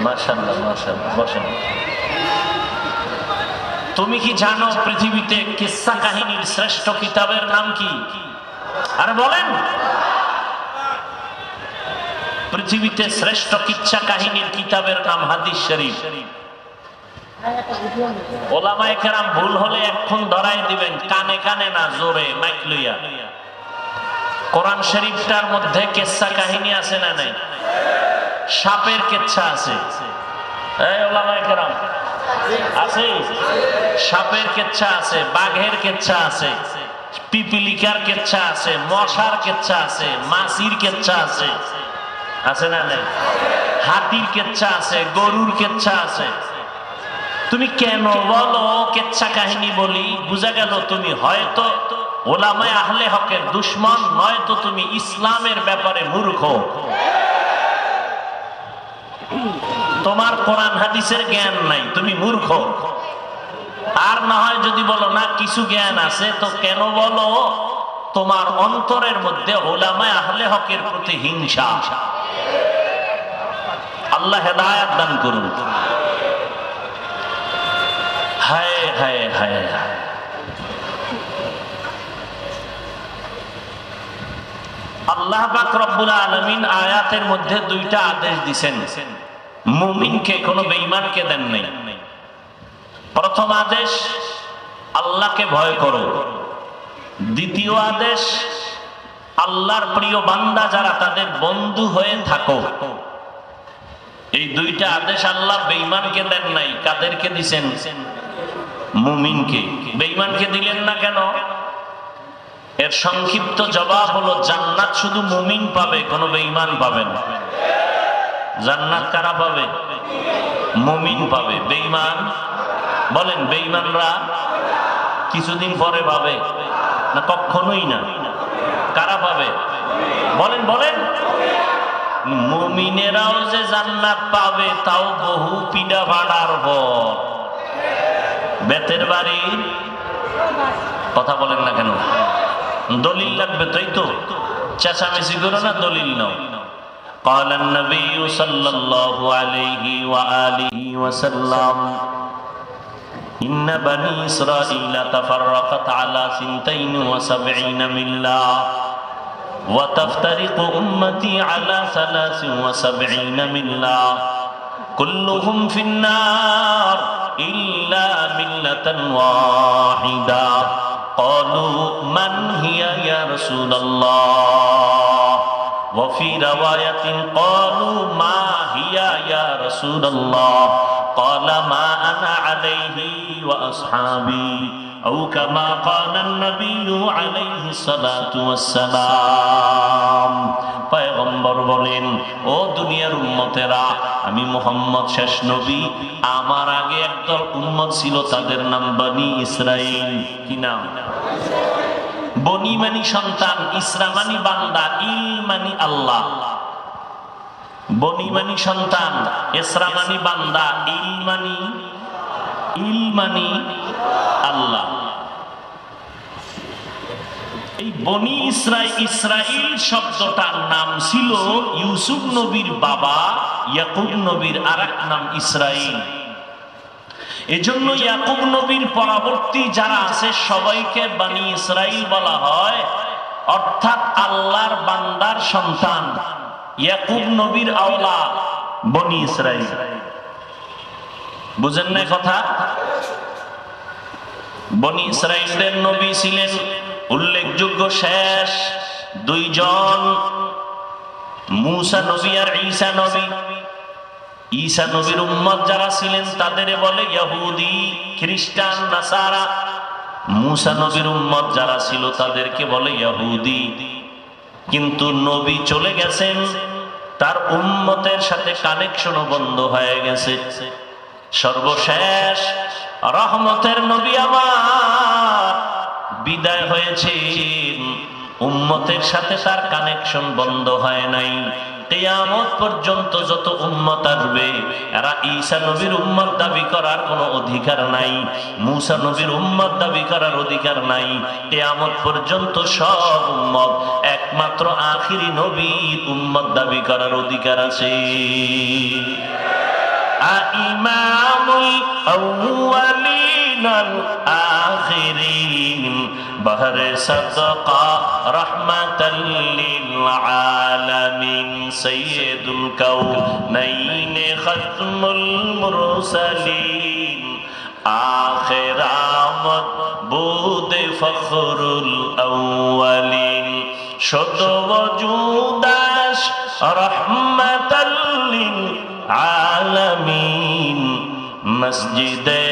মাশাআল্লাহ, মাশাআল্লাহ, বসেন। তুমি কি জানো পৃথিবীতে কিচ্ছা কাহিনীর শ্রেষ্ঠ কিতাবের নাম কি? আরে বলেন। পৃথিবীতে শ্রেষ্ঠ কিচ্ছা কাহিনীর কিতাবের নাম হাদিস শরীফ। ওলামায়ে কেরাম ভুল হলে এখন ধরাই দিবেন, কানে কানে না, জোরে মাইক লইয়া। কোরআন শরীফটার মধ্যে কিচ্ছা কাহিনী আছে না নাই? সাপের কিচ্ছা আছে। এই ওলামায়ে কেরাম আছে। সাপের কিচ্ছা আছে, বাঘের কিচ্ছা আছে, পিপিলিকার কিচ্ছা আছে, মশার কিচ্ছা আছে, মাছির কিচ্ছা আছে, আছে না নাই? হাতির কিচ্ছা আছে, গরুর কিচ্ছা আছে। তুমি কেন বলো কিচ্ছা কাহিনী বলি? বুঝা গেল তুমি হয়তো ওলামায়ে আহলে হকের দুশমন, নয়তো তুমি ইসলামের ব্যাপারে মূর্খ। তোমার কোরআন হাদিসের জ্ঞান নাই, তুমি মূর্খ। আর না হয় যদি বলো না কিছু জ্ঞান আছে, তো কেন বলো তোমার অন্তরের মধ্যে উলামায়ে আহলে হকের প্রতি হিংসা? আল্লাহ হেদায়েত দান করুন। হায় হায় হায় হায়। আল্লাহ পাক রব্বুল আলামিন আয়াতের মধ্যে দুইটা আদেশ দিয়েছেন, মুমিনকে, কোনো বেঈমানকে দেন নাই। প্রথম আদেশ আল্লাহকে ভয় করো, দ্বিতীয় আদেশ আল্লাহর প্রিয় বান্দা যারা তাদের বন্ধু হয়ে থাকো। এই দুইটা আদেশ আল্লাহ বেঈমানকে দেন নাই। কাদেরকে দিবেন? মুমিনকে। বেঈমানকে দিলেন না কেন? এর সংক্ষিপ্ত জবাব হলো জান্নাত শুধু মুমিন পাবে, কোনো বেঈমান পাবে না। জান্নাত কারা পাবে? মুমিন পাবে। বেঈমান, বলেন বেঈমানরা কিছুদিন পরে পাবে না? কখনোই না। কারা পাবে? বলেন বলেন। মুমিনেরাও যে জান্নাত পাবে তাও বহু পিডা ভাড়ার পর। বেতের বাড়ি, কথা বলেন না কেন? দলিল লাগবে, তাই তো? চেঁচামেচি করো না, দলিল নাও। قال النبي صلى الله عليه وآله وسلم إن بني إسرائيل تفرقت على 72 ملة وتفترق أمتي على 73 ملة كلهم في النار إلا ملة واحدة قالوا من هي يا رسول الله وفي رواية قالوا ما هي يا رسول الله قال ما أنا عليه وأصحابي أو كما قال النبي عليه الصلاة والسلام আমি মুহাম্মদ শেষ নবী, আমার আগে একদল উম্মত ছিল, তাদের নাম বনি ইসরাইল। কি নাম? বনি মানি সন্তান, ইসরা মানি বান্দা, ইল মানি আল্লাহ। বনি মানি সন্তান, ইসরা মানি বান্দা, ইল মানি আল্লাহ। এই বনি ইসরাইল শব্দটার নাম ছিল ইউসুফ নবীর বাবা ইয়াকুব নবীর আরেক নাম ইসরাইল। এজন্য ইয়াকুব নবীর পরবর্তী যারা আছে সবাইকে বনি ইসরাইল বলা হয়, অর্থাৎ আল্লাহর বান্দার সন্তান। ইয়াকুব নবীর আওলাদ বনি ইসরাইল। বুঝেন না কথা? বনি ইসরাইলের নবী ছিলেন উল্লেখযোগ্য শেষ দুইজন, মূসা নবী আর ঈসা নবী। ঈসা নবীর উম্মত যারা ছিলেন তাদের বলে ইহুদি, খ্রিস্টান, নাসারা। মূসা নবীর উম্মত যারা ছিল তাদেরকে বলে ইহুদি। কিন্তু নবী চলে গেছেন, তার উম্মতের সাথে কানেকশন বন্ধ হয়ে গেছে। সর্বশেষ রহমতের নবী আমার বিদায় হয়েছেন, উম্মতের সাথে তার কানেকশন বন্ধ হয় নাই। কিয়ামত পর্যন্ত যত উম্মত আসবে এরা ঈসা নবীর উম্মত দাবি করার কোনো অধিকার নাই, মূসা নবীর উম্মত দাবি করার অধিকার নাই। কিয়ামত পর্যন্ত সব উম্মত একমাত্র আখিরি নবীর উম্মত দাবি করার অধিকার আছে। ইমামুল আউয়ালিন আল আখিরিন বহরে সাদকা রাহমাতাল লিল আলামিন সাইয়্যিদুল কাউনাইন খাতমুল মুরসালিন আখির আমদ বুদে ফখরুল আউয়ালিন শুদ্ধ ওজুদাস রাহমাতাল লিল আলামিন মসজিদে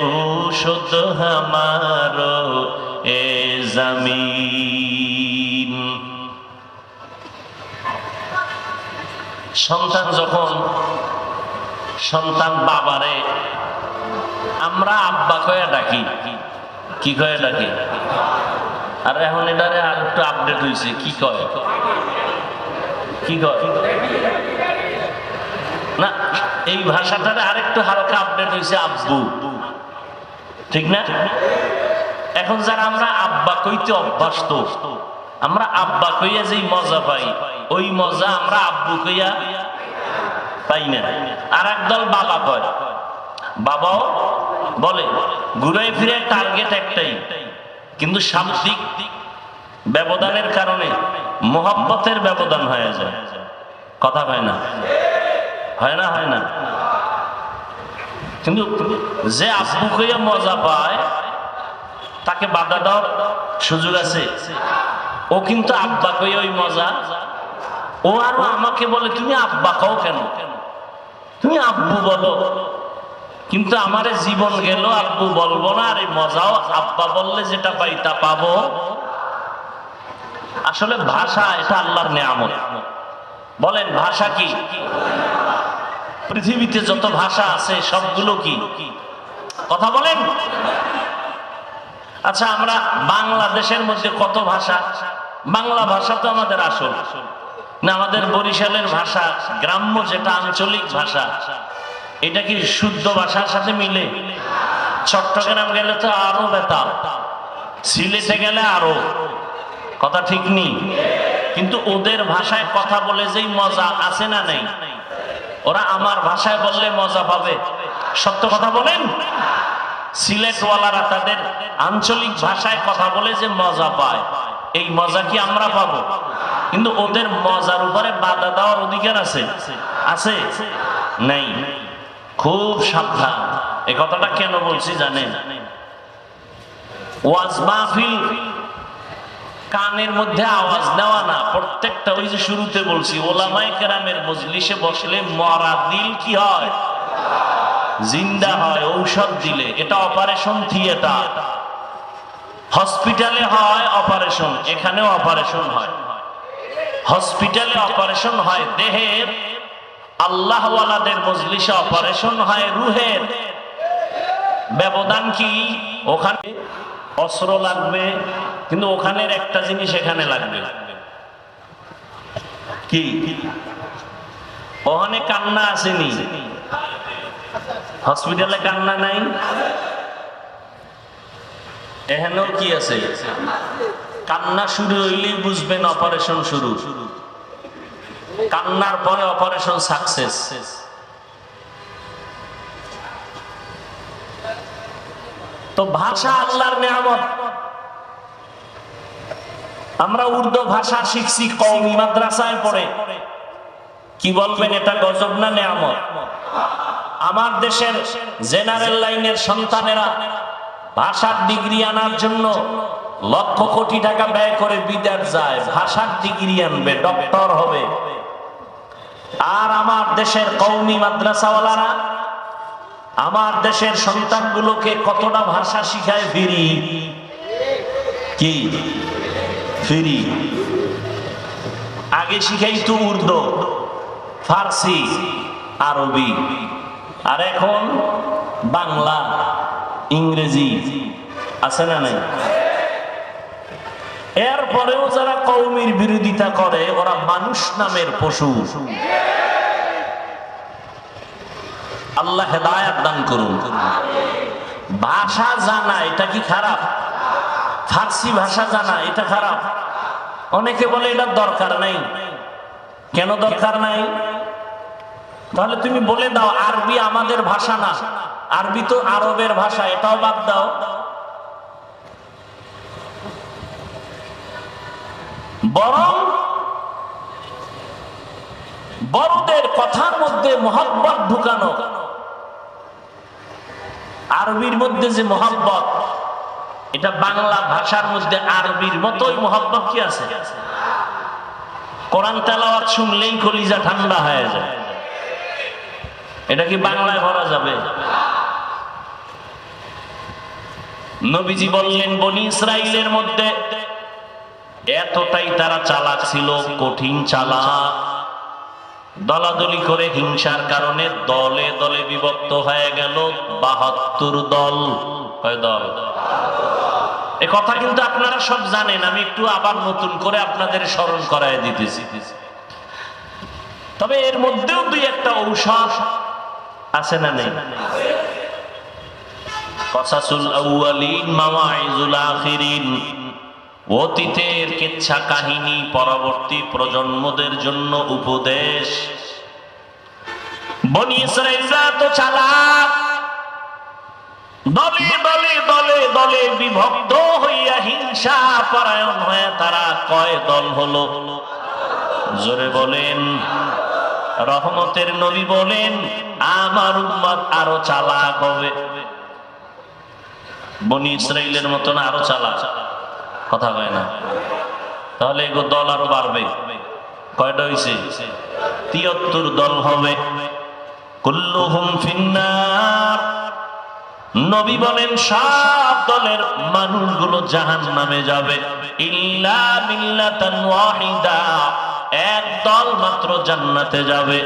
উশুদ হামারো এ জমিন। সন্তান যখন সন্তান বাবারে আমরা আব্বা কয়ে ডাকি, কি কয়ে ডাকি? আর এখন এটারে আর একটু আপডেট হয়েছে, কি কয়? কি কয় না, এই ভাষাটারে আরেকটু হালকা আপডেট হয়েছে আব্বু, ঠিক না? এখন যারা আমরা আব্বা কইতে অভ্যস্ত, আমরা আব্বা কইয়া যেই মজা পাই ওই মজা আমরা আব্বু কইয়া পাই না। আর একদল বাবা কয়, বাবাও বলে, ঘুরে ফিরে টার্গেট একটাই, কিন্তু শাব্দিক ব্যবধানের কারণে মোহাব্বতের ব্যবধান হয়ে যায়। কথা হয় না? হয় না? হয় না? কিন্তু যে আব্বু কইয়া মজা পায় তাকে বাধা দেওয়ার সুযোগ আছে? ও কিন্তু আব্বা কইয়া ওই মজা, ও আরো আমাকে বলে তুমি আব্বা কও কেন, তুমি আব্বু বলো। কিন্তু আমারে জীবন গেল আব্বু বলবো না, আর এই মজাও আব্বা বললে যেটা পাই তা পাবো। আসলে ভাষা এটা আল্লাহর নেয়ামত। বলেন ভাষা কি? পৃথিবীতে যত ভাষা আছে সবগুলো কি? কথা বলেন। আচ্ছা, আমরা বাংলাদেশের মধ্যে কত ভাষা? বাংলা ভাষা তো আমাদের আসল না, আমাদের বরিশালের ভাষা, গ্রাম্য যেটা আঞ্চলিক ভাষা, এটা কি শুদ্ধ ভাষার সাথে মিলে? চট্টগ্রাম গেলে তো আরো বেতাল, সিলেটে গেলে আরো, কথা ঠিক নেই। কিন্তু ওদের ভাষায় কথা বলে যেই মজা আছে না নেই, ওরা আমার ভাষায় বললে মজা পাবে। সত্য কথা বলেন। সিলেটওয়ালারা তাদের আঞ্চলিক ভাষায় কথা বলে যে মজা পায়, এই মজা কি আমরা পাবো? কিন্তু ওদের মজার উপরে বাধা দেওয়ার অধিকার আছে? আছে? নেই। খুব সাবধান। এই কথাটা কেন বলছি জানেন? ওয়াজ মাহফিল কানের মধ্যে আওয়াজ নেওয়া না, প্রত্যেকটা ওই যে শুরুতে বলছি ওলামায়ে কেরামের মজলিসে বসলে মরা দিল কি হয়? জিন্দা হয় ঔষধ দিলে। এটা অপারেশন থিয়েটার। হসপিটালে হয় অপারেশন, এখানেও অপারেশন হয়। হসপিটালে অপারেশন হয় দেহের আল্লাহওয়ালাদের মজলিসে অপারেশন হয় রুহের, ব্যবধান কি? ওখানে অস্ত্র লাগবে, কিন্তু ওখানের একটা জিনিস এখানে লাগবে কি? ওখানে কান্না আসেনি, হসপিটালে কান্না নাই, এখানেও কি আছে? কান্না শুরু হইলেই বুঝবেন অপারেশন শুরু, কান্নার পরে অপারেশন সাকসেস। তো ভাষা আল্লাহর নেয়ামত। আমরা উর্দু ভাষা শিখছি কওমি মাদ্রাসায় পড়ে, কি বলবেন এটা গজব না নেয়ামত? আমার দেশের জেনারেল লাইনের সন্তানেরা ভাষার ডিগ্রি আনার জন্য লক্ষ কোটি টাকা ব্যয় করে বিদেশ যায়, ভাষার ডিগ্রি আনবে, ডক্টর হবে। আর আমার দেশের কওমি মাদ্রাসাওয়ালারা আমার দেশের সন্তানগুলোকে কতটা ভাষা শিখায় ফ্রি, কি ফ্রি? আগে শিখাইতো উর্দু, ফার্সি, আরবি, আর এখন বাংলা, ইংরেজি, আছে না নাই? এরপরেও যারা কওমির বিরোধিতা করে ওরা মানুষ নামের পশু। আল্লাহ হেদায়েত দান করুন। ভাষা জানা এটা কি খারাপ? ফার্সি ভাষা জানা এটা খারাপ? অনেকে বলে এটা দরকার নাই। কেন দরকার নাই? তাহলে তুমি বলে দাও আরবি আমাদের ভাষা না, আরবি তো আরবের ভাষা, এটাও বাদ দাও। বরং বড়দের কথার মধ্যে মহব্বত ঢুকানো। আরবির মধ্যে যে মহব্বত, এটা বাংলা ভাষার মধ্যে আরবির মতোই মহব্বত কি আছে? কোরআন তেলাওয়াত শুনলেই কলিজা ঠান্ডা হয়ে যায়। এটা কি বাংলায় ভরা যাবে? নবীজি বললেন বনি ইসরাইলের মধ্যে এতটাই তারা চালাক ছিল, কঠিন চালাক, দলাদলি করে হিংসার কারণে দলে দলে বিভক্ত হয়ে গেল ৭২ দল। কয় দল? এ কথা কিন্তু আপনারা সব জানেন, আমি একটু আবার নতুন করে আপনাদের স্মরণ করায় দিতেছি। তবে এর মধ্যেও দুই একটা ঔষধ আছে না নেই? কসাসুল আউয়ালিন মাওয়াইজুল আখিরিন, অতীতের কিচ্ছা কাহিনী পরবর্তী প্রজন্মদের জন্য উপদেশ। বনি ইসরাঈলরা তো চালাক, দলে দলে দলে দলে বিভক্ত হইয়া হিংসা পরায়ণ হয়ে তারা কয় দল হলো? জোরে বলেন। রহমতের নবী বলেন আমার উম্মত আরো চালাক হবে, বনি ইসরাঈলের মতন আরো চালাক। কথা কয় না? তাহলে এগো দল আরো বাড়বে। কয়টা হইছে? ৭৩ দল হবে। কুল্লুহুম ফিন্নার। নবী বলেন সব দলের মানুষগুলো জাহান্নামে যাবে, ইল্লা মিল্লাতান ওয়াহিদা, এক দল মাত্র জান্নাতে যাবে।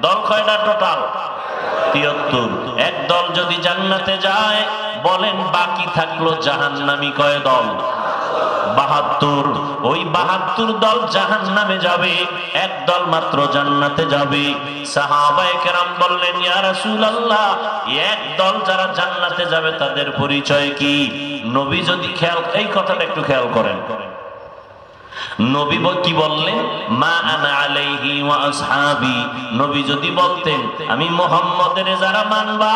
দল কয়টা টোটাল? ৭৩। এক দল যদি জান্নাতে যায়, বলেন বাকি থাকলো জাহান্নামী কয় দল? ৭২। ওই ৭২ দল জাহান্নামে যাবে, এক দল মাত্র জান্নাতে যাবে। সাহাবায়ে কেরাম বললেন ইয়া রাসূলুল্লাহ, এক দল যারা জান্নাতে যাবে তাদের পরিচয় কি? নবী যদি এই কথাটা একটু খেয়াল করেন, নবী কি বললেন? মা আনা আলাইহি ওয়া আসহাবি। নবী যদি বলতেন আমি মুহাম্মদের যারা মানবা,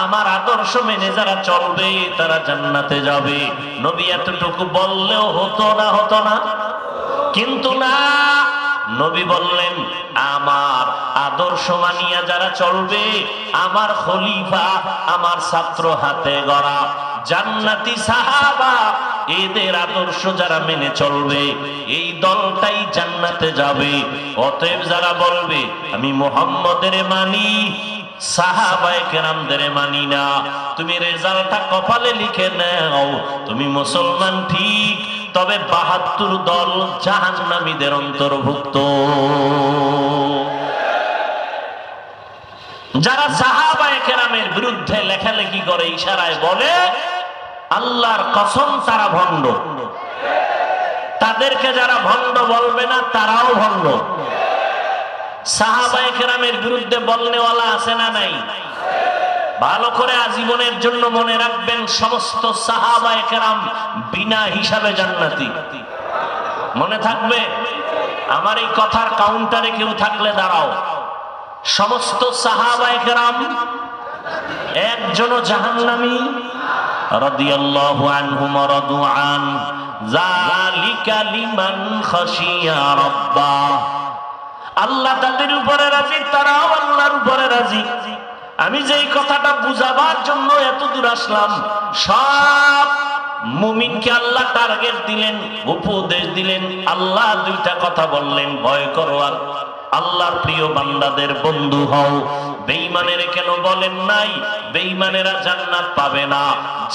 আমার আদর্শ মেনে যারা চলবে তারা জান্নাতে যাবে, নবী এতটুকু বললেও হতো না? হতো না? কিন্তু না, নবী বললেন আমার আদর্শ মানিয়া যারা চলবে, আমার খলিফা, আমার ছাত্র হাতে গড়া জান্নাতি সাহাবা, এদের আদর্শ যারা মেনে চলবে এই দলটাই জান্নাতে যাবে। অতএব যারা বলবে আমি মুহাম্মদের মানি, সাহাবায়ে কেরামদের মানি না, তুমি রেজাল্টটা কপালে লিখে নাও, তুমি মুসলমান ঠিক, তবে ৭২ দল জাহান্নামীদের অন্তর্ভুক্ত। যারা সাহাবায়ে কেরামের বিরুদ্ধে লেখালেখি করে, ইশারায় বলে আল্লাহর কসম তারা ভণ্ড, তাদেরকে যারা ভণ্ড বলবে না তারাও ভণ্ড। সাহাবায়ে কেরামের বিরুদ্ধে বলনেওয়ালা আছে না নাই? ভালো করে আজীবনের জন্য মনে রাখবেন, সমস্ত সাহাবায়ে কেরাম বিনা হিসাবে জান্নাতি। মনে থাকবে, আমার এই কথার কাউন্টারে কেউ থাকলে দাঁড়াও। সমস্ত সাহাবায়ে কেরাম একজনও জাহান্নামী। রাদিয়াল্লাহু আনহুম ওয়া রাদু আন, যালিকা লিমান খাশিয়া রাব্বাহ। আল্লাহ তাদের উপরে রাজি, তারাও আল্লাহর উপরে রাজি। আমি যেই কথাটা বুঝাবার জন্য এত দূর আসলাম, সব মুমিনকে আল্লাহ টার্গেট দিলেন, উপদেশ দিলেন। আল্লাহ দুইটা কথা বললেন, ভয় করো আর আল্লাহর প্রিয় বান্দাদের বন্ধু হও। বেঈমানের কেন বলেন নাই? বেঈমানেরা জান্নাত পাবে না,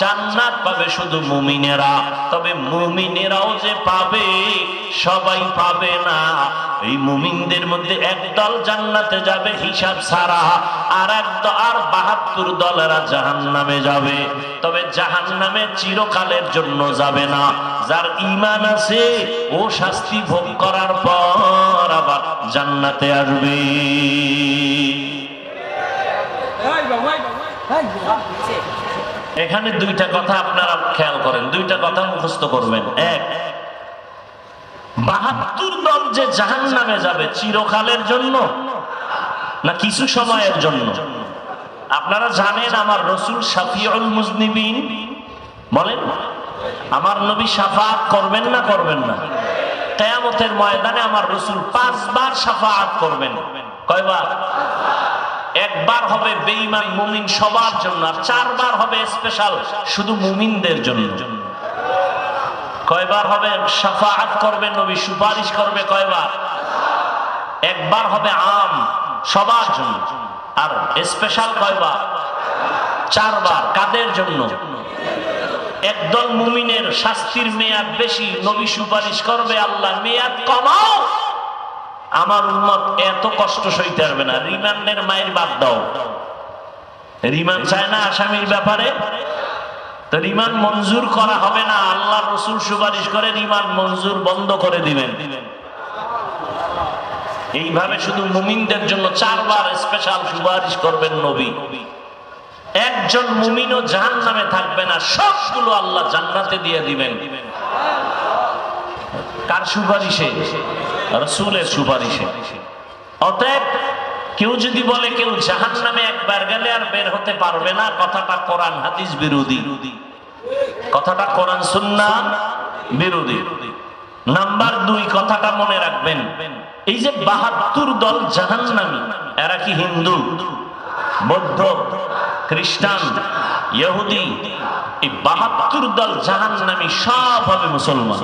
জান্নাত পাবে শুধু মুমিনেরা। তবে মুমিনেরাও যে পাবে, সবাই পাবে না। এই মুমিনদের মধ্যে একদল জান্নাতে যাবে হিসাব ছাড়া, আর 72 দলেরা জাহান্নামে যাবে। তবে জাহান্নামে চিরকালের জন্য যাবে না। যার ঈমান আছে ও শাস্তি ভোগ করার পর আবার জান্নাতে আসবে। এখানে দুইটা কথা আপনারা খেয়াল করেন, দুইটা কথা মুখস্থ করবেন। এক, 72 দল যে জাহান্নামে যাবে চিরকালের জন্য না কিছু সময়ের জন্য? আপনারা জানেন আমার রাসূল শাফিউল মুজনিবিন, বলেন আমার নবী শাফাআত করবেন না করবেন না? কিয়ামতের ময়দানে আমার রাসূল 5 বার শাফাআত করবেন। কয়বার? একবার হবে বেঈমান মুমিন সবার জন্য, আর 4 বার হবে স্পেশাল শুধু মুমিনদের জন্য। কয়বার হবে শাফাআত করবেন নবী, সুপারিশ করবে? কয়বার? একবার হবে আম সবার জন্য, আর স্পেশাল কয়বার? 4 বার। কাদের জন্য? একদল মুমিনের শাস্তির মেয়াদ বেশি, নবী সুপারিশ করবে, আল্লাহ মেয়াদ কমাও, আমার উম্মত এত কষ্ট সইতে পারবে না। রিমান্ডের মায়ের বাদ দাও, রিমান্ড চায় না আসামির ব্যাপারে, তো রিমান্ড মঞ্জুর করা হবে না। আল্লাহ রাসূল সুপারিশ করে রিমান্ড মঞ্জুর বন্ধ করে দিবেন। এইভাবে শুধু মুমিনদের জন্য 4 বার স্পেশাল সুপারিশ করবেন নবী। একজন মুমিনও জাহান্নামে থাকবে না, সবগুলো আল্লাহ জান্নাতে দিয়ে দিবেন। কার সুপারিশে? রাসূলের সুপারিশে। অতএব কেউ যদি বলে কেউ জাহান্নামে একবার গেলে আর বের হতে পারবে না, কথাটা কোরআন হাদিস বিরোধী, কথাটা কোরআন সুন্নাহ বিরোধী। নাম্বার 2 কথাটা মনে রাখবেন, এই যে 72 দল জাহান্নামী, এরা কি হিন্দু, বৌদ্ধ, খ্রিস্টান, ইহুদি? এই 72 দল জাহান্নামী সব হবে মুসলমান।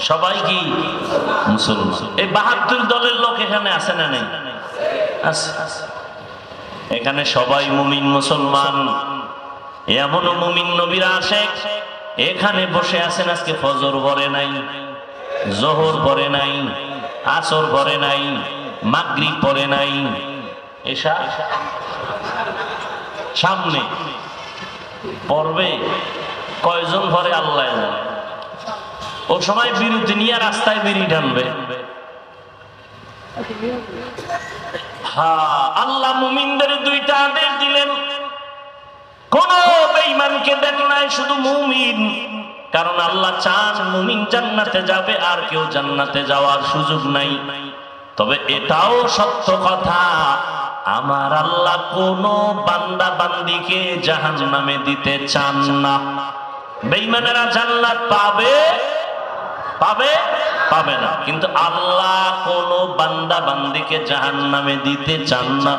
সবাই কি মুসলমান? এই 72 দলের লোক এখানে আছে না নেই? আছে। এখানে সবাই মুমিন মুসলমান। এমন মুমিন নবীরা আশেক এখানে বসে আছেন, আজকে ফজর পড়ে নাই, যোহর পড়ে নাই, আসর পড়ে নাই, মাগরিব পড়ে নাই, এশা সামনে পড়বে। কয়জন পড়ে আল্লাহ জানে। ও সময় বিরতি নিয়ে রাস্তায় বিড়ি টানবে। আল্লাহ মুমিনদের 2টা আদেশ দিলেন, কোন বেঈমানকে দেন নাই, শুধু মুমিন। কারণ আল্লাহ চান মুমিন জান্নাতে যাবে, আর কেউ জান্নাতে যাওয়ার সুযোগ নাই। তবে এটাও সত্য কথা, আমার আল্লাহ কোন বান্দা বান্দিকে জাহান্নামে দিতে চান না। বেঈমানেরা জান্নাত পাবে পাবে পাবে না, কিন্তু আল্লাহ কোন বান্দা বান্দিকে জাহান্নামে দিতে চান না।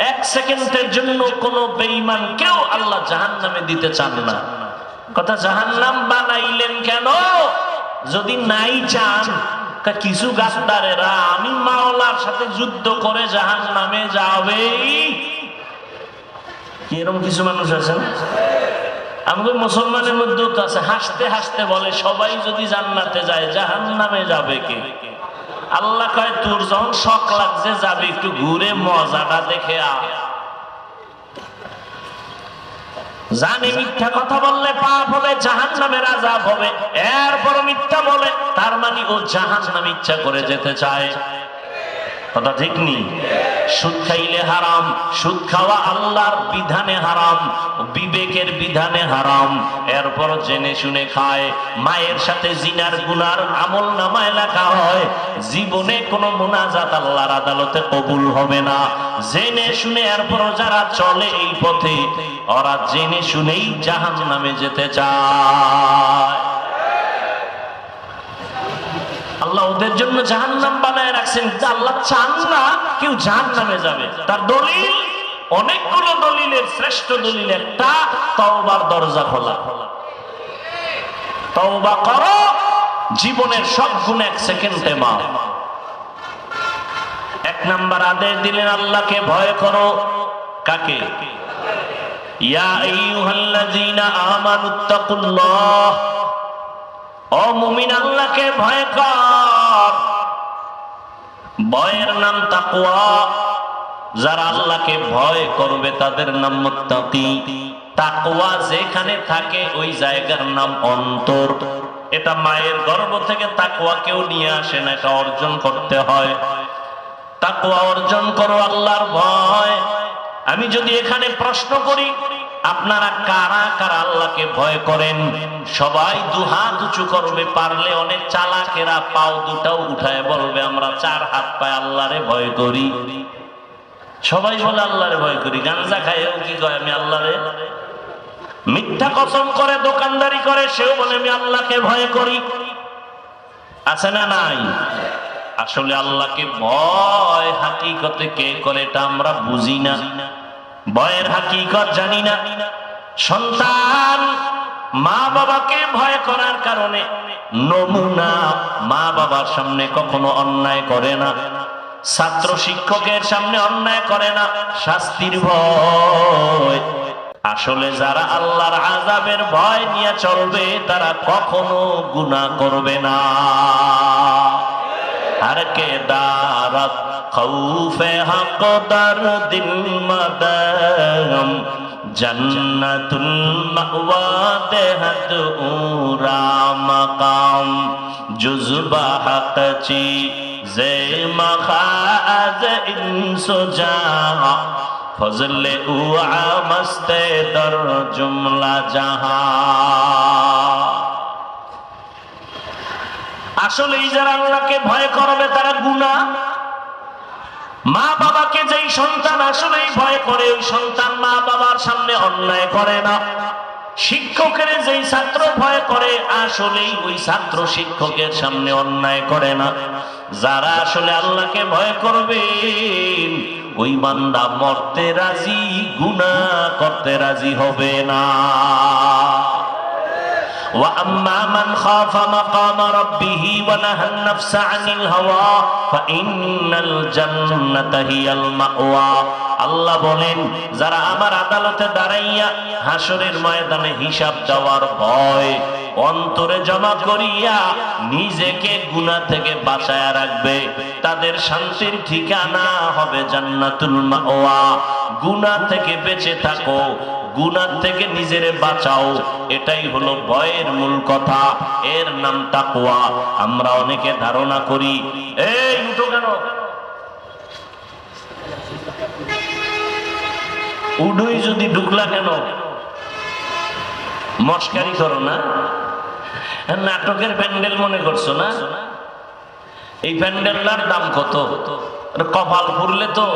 1 সেকেন্ডের জন্য কোন বেঈমান কেউ আল্লাহ জাহান্নামে দিতে চান না। কথা, জাহান্নাম বানাইলেন কেন? যদি নাই চান, কিছু গাদ্দারেরা আমি মাওলার সাথে যুদ্ধ করে জাহান্নামে যাবে, এরকম কিছু মানুষ আছেন আমাদের মুসলমানের মধ্যেও তো আছে। হাসতে হাসতে বলে সবাই যদি জান্নাতে যায় জাহান্নামে যাবে কে? আল্লাহ কয় তোর যখন শখ লাগছে যাবি একটু ঘুরে মজাটা দেখে আ। জানি মিথ্যা কথা বললে পাপ হবে, জাহান্নামের আযাব হবে, এরপর মিথ্যা বলে, তার মানে ও জাহান্নামে ইচ্ছা করে যেতে চায়। কথা ঠিক নেই? সুদ খাইলে হারাম, সুদ খাওয়া আল্লাহর বিধানে হারাম, বিবেকের বিধানে হারাম, এরপর জেনে শুনে খায়। মায়ের সাথে জিনার গুনার আমল নামায় লেখা হয়, জীবনে কোনো মুনাজাত আল্লাহর আদালতে কবুল হবে না। জেনে শুনে এরপর যারা চলে এই পথে, ওরা জেনে শুনেই জাহান্নামে যেতে চায়। আল্লাহ ওদের জন্য জাহান্নাম বানায় রাখছেন। আল্লাহ চান না কেউ জাহান্নামে যাবে। তার দলিল, অনেকগুলো দলিলের শ্রেষ্ঠ দলিল একটা, তওবার দরজা খোলা। তওবা করো, জীবনের সব গুণ 1 সেকেন্ডে মাফ। 1 নাম্বার আদেশ দিলেন আল্লাহকে ভয় করো। কাকে? ইয়া আইয়ুহাল্লাযীনা আমানুত্তাকুল্লাহ, ও মুমিন আল্লাহকে ভয় কর। ভয়ের নাম তাকওয়া। যারা আল্লাহকে ভয় করবে তাদের নাম মুত্তাকি। তাকওয়া যেখানে থাকে ওই জায়গার নাম অন্তর। এটা মায়ের গর্ভ থেকে তাকওয়া কেউ নিয়ে আসে না, এটা অর্জন করতে হয়। তাকওয়া অর্জন করো, আল্লাহর ভয়। আমি যদি এখানে প্রশ্ন করি, আপনারা কারা কারা আল্লাহকে ভয় করেন? সবাই দুহাত উঁচু করবে। পারলে অনেক চালাকেরা পাও দুটাও উঠায় বলবে আমরা 4 হাত পায় আল্লাহরে ভয় করি। সবাই বলে আল্লাহরে ভয় করি। গাঞ্জা খায়ও কি কয় আমি আল্লাহরে। মিথ্যা কসম করে দোকানদারি করে সেও বলে আমি আল্লাহকে ভয় করি। আছে না নাই? আসলে আল্লাহকে ভয় হাকিকতে কে করে এটা আমরা বুঝি না, ভয়ের হাকিকত জানি না। সন্তান মা বাবাকে ভয় করার কারণে নমুনা, মা বাবার সামনে কখনো অন্যায় করে না, ছাত্র শিক্ষকের সামনে অন্যায় করে না, শাস্তির ভয়। আসলে যারা আল্লাহর আযাবের ভয় নিয়ে চলবে তারা কখনো গুনাহ করবে না। हर के दारत खौफे हक दर दिल मदम जन्नतुल मअवा देहत उरा मकाम जुज़बा हक ची जे मखाज इंसो जा फजले उआ मस्ते दर जुमला जहां। আসলে যারা আল্লাহকে ভয় করবে তারা গুনাহ। মা বাবাকে যেই সন্তান আসলেই ভয় করে ওই সন্তান মা বাবার সামনে অন্যায় করে না। শিক্ষকের যেই ছাত্র ভয় করে আসলেই ওই ছাত্র শিক্ষকের সামনে অন্যায় করে না। যারা আসলে আল্লাহকে ভয় করবে ওই বান্দা মরতে রাজি, গুনাহ করতে রাজি হবে না। وأما من خاف مقام ربه ونهى النفس عن الهوى فإن الجنة هي المأوى। আল্লাহ বলেন যারা আমার আদালতে দাঁড়াইয়া হাসরের ময়দানে হিসাব দেওয়ার ভয় অন্তরে জমা করিয়া নিজেকে গুনাহ থেকে বাঁচায়া রাখবে তাদের শান্তির ঠিকানা হবে জান্নাতুল মাওয়া। গুনাহ থেকে বেঁচে থাকো, গুনাহ থেকে নিজেরে বাঁচাও, এটাই হলো ভয়ের মূল কথা। এর নাম তাকওয়া। আমরা অনেকে ধারণা করি এই উঠো কেন, উডুই যদি ঢুকলা কেন, মস্কারি করো না, নাটকের প্যান্ডেল মনে করছো না? এই প্যান্ডেলটার দাম কত? কপাল ফুরলে তো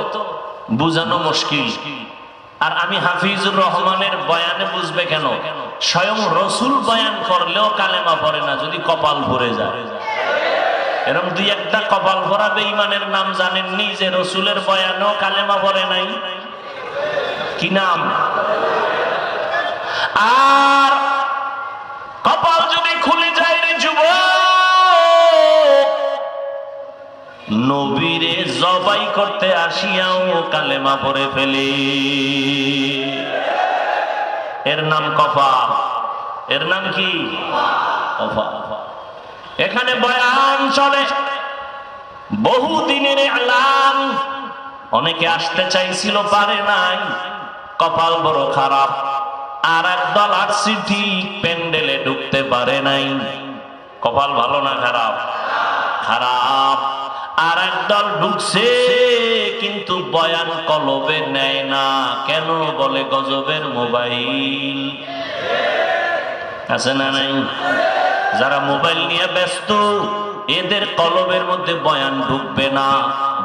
বুঝানো মুশকিল। আর আমি হাফিজুর রহমানের বয়ানে বুঝবে কেন? স্বয়ং রসুল বয়ান করলেও কালেমা পড়ে না যদি কপাল ভরে যায়। এরকম দুই একটা কপাল ভরা বেঈমানের নাম জানেননি যে রসুলের বয়ানেও কালেমা পড়ে নাই? কি নাম? আর কপাল যদি খুলে যায় রে যুবক, নবীরে জবাই করতে আসিয়াও কালেমা পড়ে ফেলে। এর নাম কপাল। এর নাম কি? কপাল। এখানে বয়ান চলে, বহুদিনের এলান, অনেকে আসতে চাইছিল পারে নাই, কপাল বড় খারাপ। আর একদল আসছে ঠিক, প্যান্ডেলে ঢুকতে পারে নাই। কপাল ভালো না খারাপ? খারাপ। আর একদল ঢুকছে কিন্তু বয়ান কলবে নেয় না। কেন? বলে গজবের মোবাইল আছে না নাই? যারা মোবাইল নিয়ে ব্যস্ত, এদের কলবের মধ্যে বয়ান ঢুকবে না,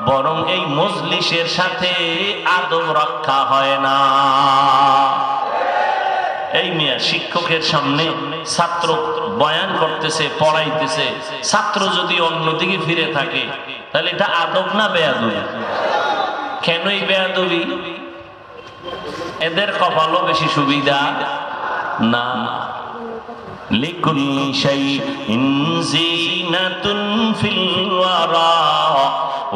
বরং এই মজলিসের সাথে আদব রক্ষা হয় না। এই মিয়া শিক্ষকের সামনে ছাত্র বয়ান করতেছে, পড়াইতেছে, ছাত্র যদি অন্যদিকে ফিরে থাকে তাহলে এটা আদব না বেয়াদবি? কেন এই বেয়াদবি? এদের কপালও বেশি সুবিধা না। লিকুল্লি শাইইন যিনাতুন ফিল ওয়ারা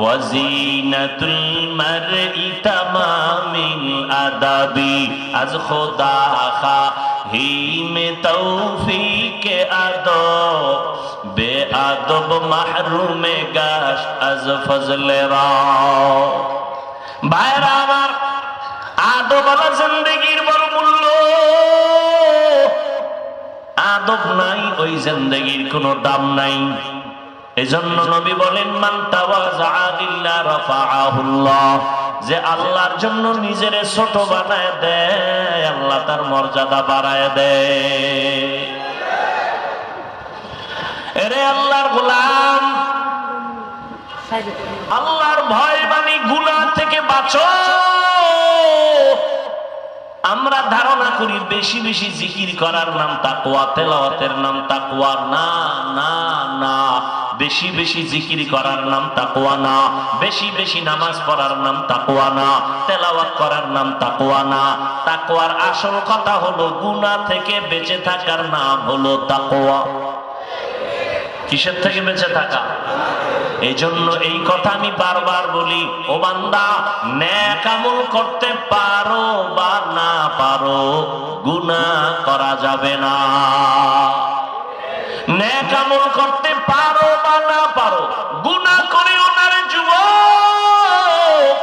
ওয়া যিনাতুল মারই তামামিল আদাবি। আজ খোদা খাহি মে তৌফিকে আদব, বে আদব মাহরুমে গাশ আজ ফজলে রা। ভাইরা আমার, আদবওয়ালা জিন্দেগির বড় মূল্য। আদব নাই, ওই জিন্দেগির কোনো দাম নাই। এজন্য নবী বলেন, মান তাওয়াযা লিল্লাহ রাফাআহুল্লাহ। যে আল্লাহর জন্য নিজের ছোট বানায় দেয়, আল্লাহ তার মর্যাদা বাড়ায় দেয়। এরে আল্লাহর গোলাম, আল্লাহর ভয় বাণী গুনাহ থেকে বাঁচো। আমরা ধারণা করি বেশি বেশি জিকির করার নাম তাকওয়া, তেলাওয়াতের নাম তাকওয়া। না না না, বেশি বেশি জিকির করার নাম তাকওয়া না, বেশি বেশি নামাজ পড়ার নাম তাকওয়া না, তেলাওয়াত করার নাম তাকওয়া না। তাকওয়ার আসল কথা হলো গুনাহ থেকে বেঁচে থাকার নাম হলো তাকওয়া। কিসের থেকে বেঁচে থাকা? এই জন্য এই কথা আমি বারবার বলি, ও বান্দা, নেক আমল করতে পারো বা না পারো, গুনাহ করা যাবে না। নেক আমল করতে পারো বা না পারো, গুনাহ করিও না রে যুবক।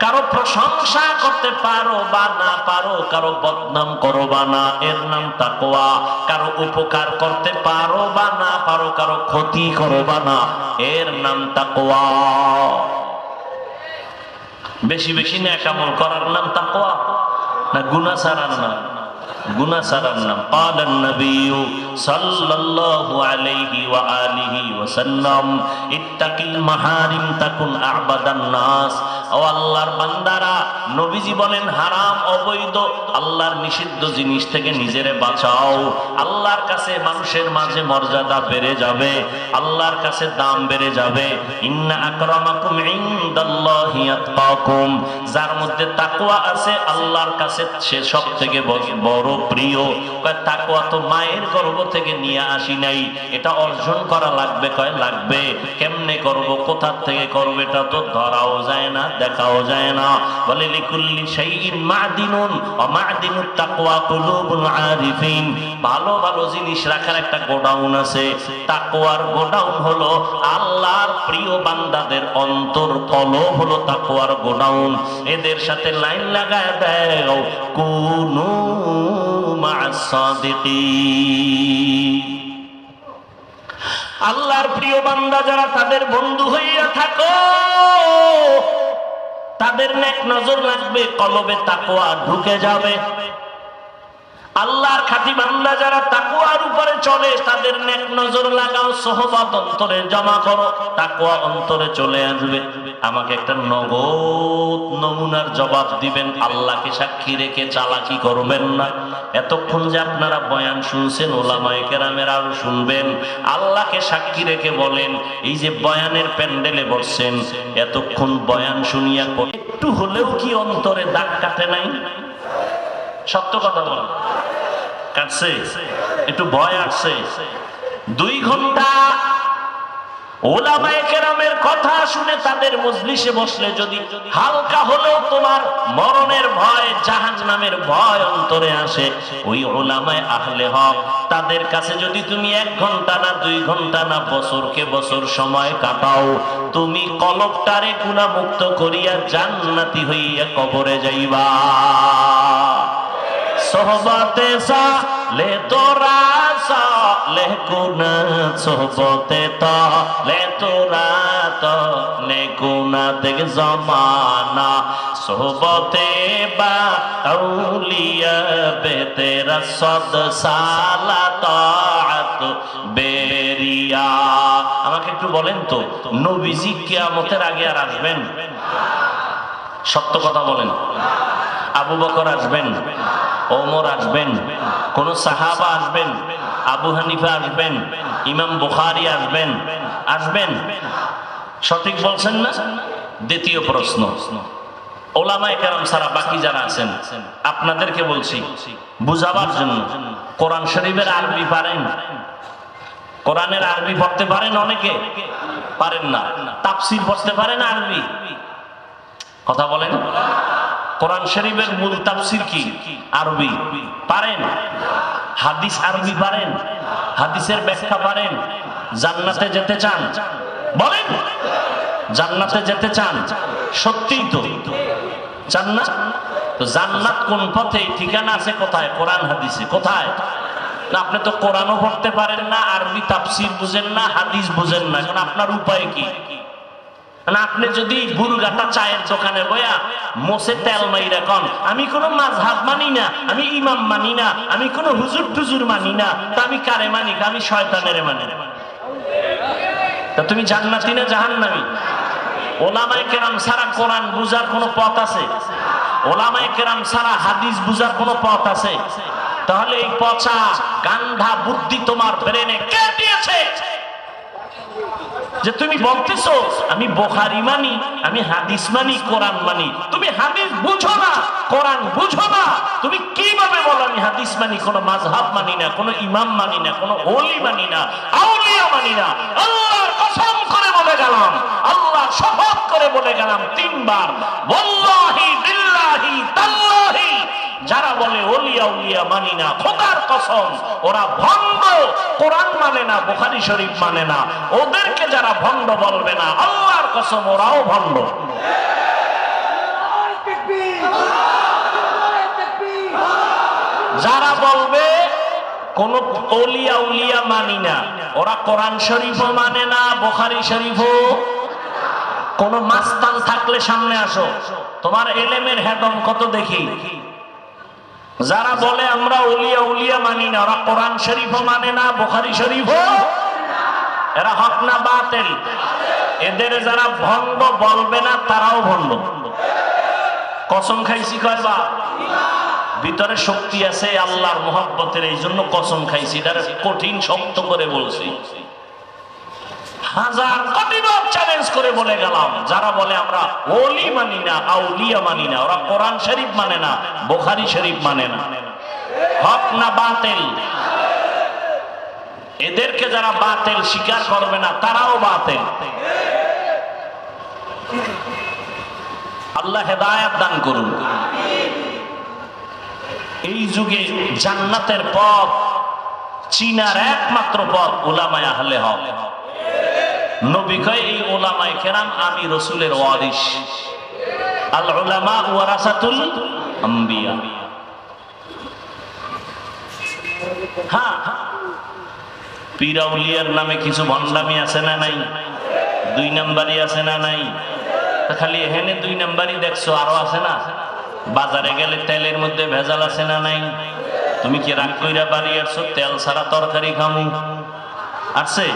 কারো প্রশংসা করতে পারো বা না পারো, কারো বদনাম করো বা না, এর নাম তাকওয়া। কারো উপকার করতে পারো বা না পারো, কারো ক্ষতি করো বা না, এর নাম তাকওয়া। বেশি বেশি নেক আমল করার নাম তাকওয়া না গুনাহ ছাড়ার নাম? গুনাহ ছাড়ার নাম। ক্বালান নবিয়্যু সাল্লাল্লাহু আলাইহি ওয়া আলিহি ওয়া সাল্লাম, ইত্তাকিল মাহারিম তাকুন আ'বাদান নাস। ও আল্লাহর বান্দারা, নবীজি বলেন, হারাম অবৈধ আল্লাহর নিষিদ্ধ জিনিস থেকে নিজেরে বাঁচাও। আল্লাহর কাছে মানুষের মাঝে মর্যাদা বেড়ে যাবে, আল্লাহর কাছে দাম বেড়ে যাবে। ইন্না আকরামাকুম ইনদাল্লাহি আতকাকুম। যার মধ্যে তাকওয়া আছে, আল্লাহর কাছে সে সবথেকে বড় প্রিয়। তাকওয়া তো মায়ের গর্ভ থেকে নিয়ে আসি নাই, এটা অর্জন করা লাগবে। কয় লাগবে। কেমনে করব, কোথা থেকে করব, এটা তো ধরাও যায় না, দেখাও যায় না। বলে লিকুল্লি শাইইন মা'দিনুন ওয়া মা'দিনুত তাকওয়া কুলুবুল আরিফিন। ভালো ভালো জিনিস রাখার একটা গোডাউন আছে। তাকওয়ার গোডাউন হলো আল্লাহর প্রিয় বান্দাদের অন্তর কলব হলো তাকওয়ার গোডাউন। এদের সাথে লাইন লাগায় দাও, কুনু মা'আস সাদিকিন। আল্লাহর প্রিয় বান্দা যারা, তাদের বন্ধু হইয়া থাকো। তাদের নেক নজর লাগবে, কলবে তাকওয়া ঢুকে যাবে। আল্লাহর খাঁটি বান্দা যারা তাকওয়ার উপরে চলে, তাদের নেক নজর লাগাও, সোহবত অন্তরে জমা করো, তাকওয়া অন্তরে চলে আসবে। আমাকে একটা নগদ নমুনার জবাব দিবেন, আল্লাহকে সাক্ষী রেখে চালাকি করবেন না। এতক্ষণ যে আপনারা বয়ান শুনছেন, ওলামায়ে কেরামের আরো শুনবেন, আল্লাহকে সাক্ষী রেখে বলেন, এই যে বয়ানের প্যান্ডেলে বসছেন, এতক্ষণ বয়ান শুনিয়া একটু হলেও কি অন্তরে দাগ কাটে নাই? সত্য কথা বল, কাটছে? একটু ভয় আসছে? 2 ঘন্টা উলামায়ে কেরামের কথা শুনে তাদের মজলিসে বসলে যদি হালকা হলেও তোমার মরণের ভয়, জাহান্নামের ভয় অন্তরে আসে, ওই উলামায়ে আহলে হক তাদের কাছে যদি তুমি 1 ঘন্টা না 2 ঘন্টা না বছরকে বছর সময় কাটাও, তুমি কলবটারে গুনাহমুক্ত করিয়া জান্নাতি হইয়া কবরে যাইবা। সোহবতে সালে তোরা সালে গুনা, সোহবতে তালে তোরা তালে গুনা, দেখ জমানা সোহবতে বা আউলিয়া বে তেরা সদ সালা তাআত বেরিয়া। আমাকে একটু বলেন তো, নবীজি কিয়ামতের আগে আর আসবেন? সত্য কথা বলেন। আবু বকর আসবেন, ওমর আসবেন, কোন সাহাবা আসবেন, আবু হানিফা আসবেন, ইমাম বুখারী আসবেন? আসবেন? সঠিক বলছেন না? দ্বিতীয় প্রশ্ন, উলামায়ে কেরাম ছাড়া বাকি যারা আছেন আপনাদেরকে বলছি বুঝাবার জন্য, কোরআন শরীফের আরবি পারেন? কোরআনের আরবি পড়তে পারেন? অনেকে পারেন না। তাফসীর পড়তে পারেন আরবি? কথা বলেন। কোরআন শরীফের মূল তাফসীর কি? আরবি। পারেন? হাদিস আরবি পারেন? হাদিসের ব্যাখ্যা পারেন? জান্নাতে যেতে চান? বলেন, জান্নাতে যেতে চান? সত্যিই তো চান না? তো জান্নাত কোন পথে? ঠিকানা আছে কোথায়? কোরআন হাদিসে। কোথায়? না, আপনি তো কোরআনও পড়তে পারেন না, আরবি তাফসীর বুঝেন না, হাদিস বুঝেন না, এখন আপনার উপায় কি? না, আপনি যদি গুরগাটা চায়ের দোকানে বয়া মোসে তেল মাইরা কন আমি কোন মাযহাব মানি না, আমি ইমাম মানি না, আমি কোন হুজুর টুজুর মানি না, তা আমি কারে মানি? আমি শয়তানের মানি। তা তুমি জান্নাতি না জাহান্নামী? উলামায়ে কেরাম ছাড়া কোরআন বুঝার কোন পথ আছে? উলামায়ে কেরাম ছাড়া হাদিস বুঝার কোন পথ আছে? তাহলে এই পচা গান্ধা বুদ্ধি তোমার ব্রেনে কে দিয়েছে যে তুমি বলতেছো আমি বুখারী মানি, আমি হাদিস মানি, কোরআন মানি? তুমি হাদিস বুঝো না, কোরআন বুঝো না, তুমি কিভাবে বলো আমি হাদিস মানি? কোন মাযহাব মানি না, কোন ইমাম মানি না, কোন ওলি মানি না, আউলিয়া মানি না। আল্লাহর কসম করে বলে গেলাম, আল্লাহ শপথ করে বলে গেলাম 3 বার, ওয়াল্লাহি বিল্লাহি তাল্লাহি, যারা বলে ওলিয়া উলিয়া মানি না, খোদার কসম ওরা ভণ্ড। কোরআন মানে না, বুখারী শরীফ মানে না, ওদেরকে যারা ভণ্ড বলবে না, আল্লাহর কসম ওরাও ভণ্ড। যারা বলবে কোন ওলিয়া উলিয়া মানি না, ওরা কোরআন শরীফও মানে না, বুখারী শরীফও। কোন মাস্তান থাকলে সামনে আসো, তোমার এলেমের হেদম কত দেখি। যারা বলে আমরা ওলিয়া উলিয়া মানি না, ওরা কোরআন শরীফও মানে না, বুখারী শরীফও। এরা হক না বাতিল? এদের যারা ভণ্ড বলবে না তারাও ভণ্ড। কসম খাইছি কয়বার? ভিতরে শক্তি আছে আল্লাহর মহব্বতের, এই জন্য কসম খাইছি, এটা কঠিন শক্ত করে বলছি। হাজার কোটিবার চ্যালেঞ্জ করে বলে গেলাম, যারা বলে আমরা ওলি মানি না, আউলিয়া মানি না, ওরা কোরআন শরীফ মানে না, বুখারী শরীফ মানে না। হক না বাতিল? এদেরকে যারা বাতিল স্বীকার করবে না তারাও বাতিল। আল্লাহ হেদায়েত দান করুন। এই যুগে জান্নাতের পথ চিনার একমাত্র পথ উলামায়ে আহলে হক। নবী কয় এই উলামায়ে কেরাম আমি রাসূলের ওয়ারিস, আল উলামা ওয়ারাসাতুল আম্বিয়া। হ্যাঁ, পীর আউলিয়ার নামে কিছু ভণ্ডামি আছে না নাই? 2 নাম্বারই আছে না নাই? খালি এখানে 2 নাম্বারই দেখছো, আরো আছে না? বাজারে গেলে তেলের মধ্যে ভেজাল আছে না নাই? তুমি কি রাগ কইরা বাড়ি আসছো তেল ছাড়া তরকারি খামু? আছে?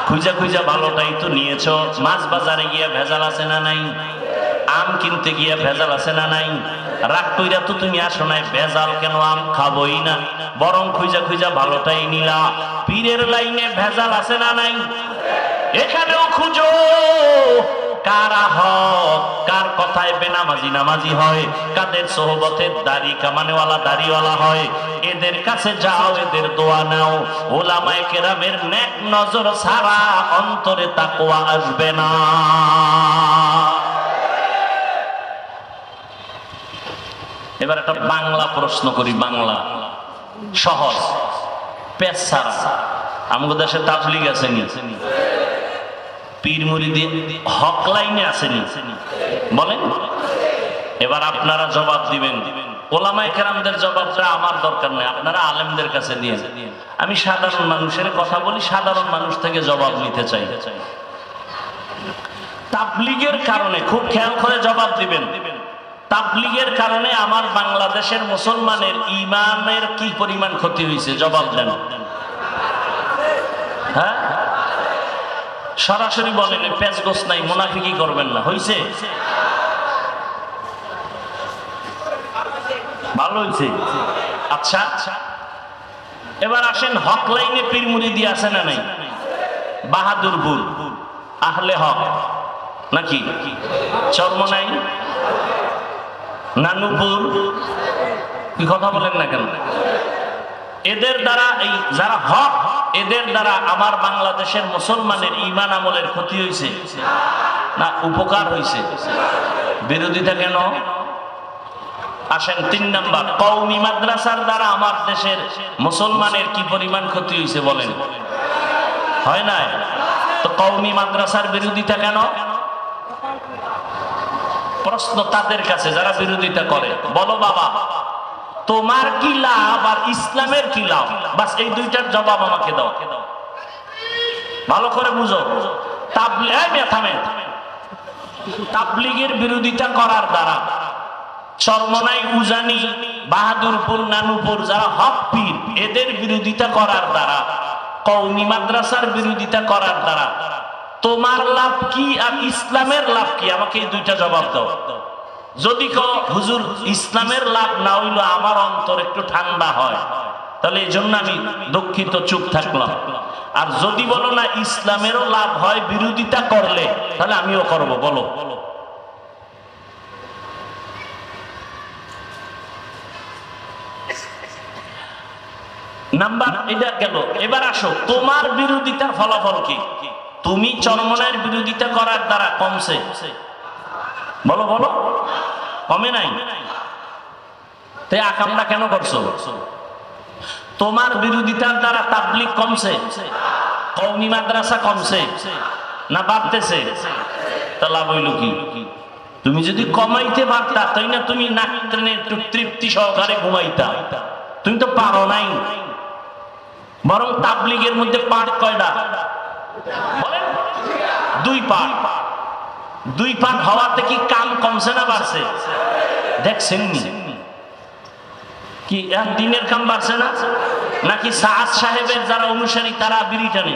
খুঁজা খুঁজা ভালোটাই তো নিয়েছো। মাছ বাজারে গিয়া ভেজাল আছে না নাই? আম কিনতে গিয়া ভেজাল আছে না নাই? রাগ কইরা তো তুমি আসো নাই, ভেজাল কেন আম খাবোই না, বরং খুঁজা খুঁজা ভালোটাই নিলা। পীরের লাইনে ভেজাল আছে না নাই? এখানেও খুঁজো কারা হক, কার কথায় বেনামাজি নামাজি হয়, কাদের সোহবতে দাড়ি কামানেওয়ালা দাড়িওয়ালা হয়। এদের কাছে যাও, এদের দোয়া নাও। ওলামায়ে কেরামের নেক নজর ছাড়া অন্তরে তাকওয়া আসবে না। এবার একটা বাংলা প্রশ্ন করি, বাংলা সহজ, পেশ ছাড়া। আমাদের দেশে তাবলীগ আসেনি, পীর মুরিদি হক লাইনে আসেনি, বলেন। এবার আপনারা জবাব দিবেন। ওলামায়ে কেরামদের জবাবটা আমার দরকার নেই, আপনারা আলেমদের কাছে দিয়ে। আমি সাধারণ মানুষের কথা বলি, সাধারণ মানুষ থেকে জবাব নিতে চাই। তাবলীগের কারণে, খুব খেয়াল করে জবাব দিবেন, তাবলীগের কারণে আমার বাংলাদেশের মুসলমানের ঈমানের কি পরিমাণ ক্ষতি হয়েছে, জবাব দেন। হ্যাঁ, সরাসরি বলেন, পেঁচগোছ নাই, মুনাফিকি করবেন না। হইছে? ভালো হইছে? আচ্ছা, এবার আসেন, হক লাইনে পীর মুরিদি আছে না নাই? বাহাদুরপুর আহলে হক নাকি? চরমনাই, নানুপুর, কি কথা বলেন না কেন? এদের দ্বারা, এই যারা হক, এদের দ্বারা আমার বাংলাদেশের মুসলমানের ঈমান আমলের ক্ষতি হয়েছে না উপকার হয়েছে? বিরোধিতা কেন? আসেন 3 নাম্বার, কওমি মাদ্রাসার দ্বারা আমার দেশের মুসলমানের কি পরিমাণ ক্ষতি হয়েছে বলেন? হয় না? তো কওমি মাদ্রাসার বিরোধিতা কেন? প্রশ্ন তাদের কাছে যারা বিরোধিতা করে। বলো বাবা, তোমার কি লাভ আর ইসলামের কি লাভ? বাস এই দুইটার জবাব আমাকে দাও। ভালো করে বুঝো। তাবলীগের বিরোধিতা করার দ্বারা চরমনাই, উজানি, বাহাদুরপুর, নানুপুর যারা হক পীর, এদের বিরোধিতা করার দ্বারা, কওমি মাদ্রাসার বিরোধিতা করার দ্বারা তোমার লাভ কি আর ইসলামের লাভ কি? আমাকে এই দুইটা জবাব দাও। যদি কও হুজুর ইসলামের লাভ না হইলো আমার অন্তর একটু ঠান্ডা হয়, তাহলে এই জন্য আমি দুঃখিত, চুপ থাকলাম। আর যদি বলো না ইসলামেরও লাভ হয় বিরোধিতা করলে, তাহলে আমিও করব। বলো। নাম্বার এটা গেল। এবার আসো, তোমার বিরোধিতার ফলাফল কি? তুমি চরমনাইয়ের বিরোধিতা করার দ্বারা কমছে? বলো বলো, কমে নাই? তাই আকামটা কেন করছো? তোমার বিরোধিতার দ্বারা তাবলীগ কমছে, কওমি মাদ্রাসা কমছে না বাড়তেছে? তা লাভ হইল কি? তুমি যদি কমাইতে পারতা, তাই না তুমি নাক টেনে একটু তৃপ্তি সহকারে ঘুমাইতা। তুমি তো পারো নাই। বরং তাবলীগের মধ্যে পাঠ কয়টা? 2 পাঠ। 2 পাঠ হওয়াতে কি কাম কমছে না বাড়ছে? দেখছেন কি দিনের কাম বাড়ছে না? নাকি সাদ সাহেবের যারা অনুসারী তারা বিড়ি টানে,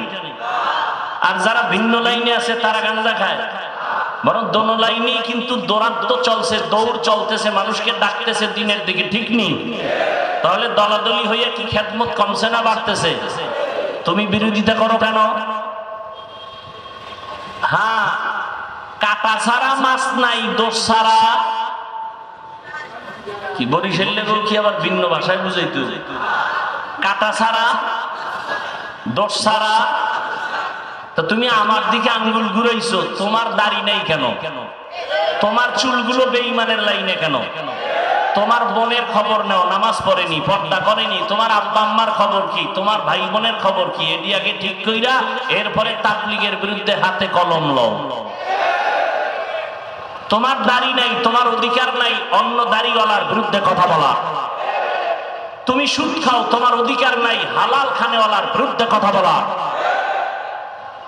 আর যারা ভিন্ন লাইনে আছে তারা গাঁজা খায়? বরং দোনো লাইনেই কিন্তু দৌড়াত্ম চলছে, দৌড় চলতেছে, মানুষকে ডাকতেছে দিনের দিকে, ঠিক নেই? তাহলে দলাদলি হইয়া কি খেদমত কমছে না বাড়তেছে? তুমি বিরোধিতা করো কেন? হ্যাঁ, কাটা ছাড়া মাছ নাই, দোষ ছাড়া কি? বরিশালের লোক কি আবার ভিন্ন ভাষায় বুঝাইতো? কাটা ছাড়া, দোষ ছাড়া। তা তুমি আমার দিকে আঙ্গুল ঘুরাইছো, তোমার দাড়ি নেই কেন? তোমার চুলগুলো বেঈমানের লাইনে কেন? তোমার বোনের খবর নাও, নামাজ পড়েনি, পর্দা করেনি, তোমার আব্বা আম্মার খবর কি? তোমার ভাই বোনের খবর কি? এটি আগে ঠিক কইরা এরপরে তাবলীগের বিরুদ্ধে হাতে কলম লও। তোমার দাড়ি নাই, তোমার অধিকার নাই অন্য দাড়িওয়ালার বিরুদ্ধে কথা বলা। তুমি সুদ খাও, তোমার অধিকার নাই হালাল খানেওয়ালার বিরুদ্ধে কথা বলা।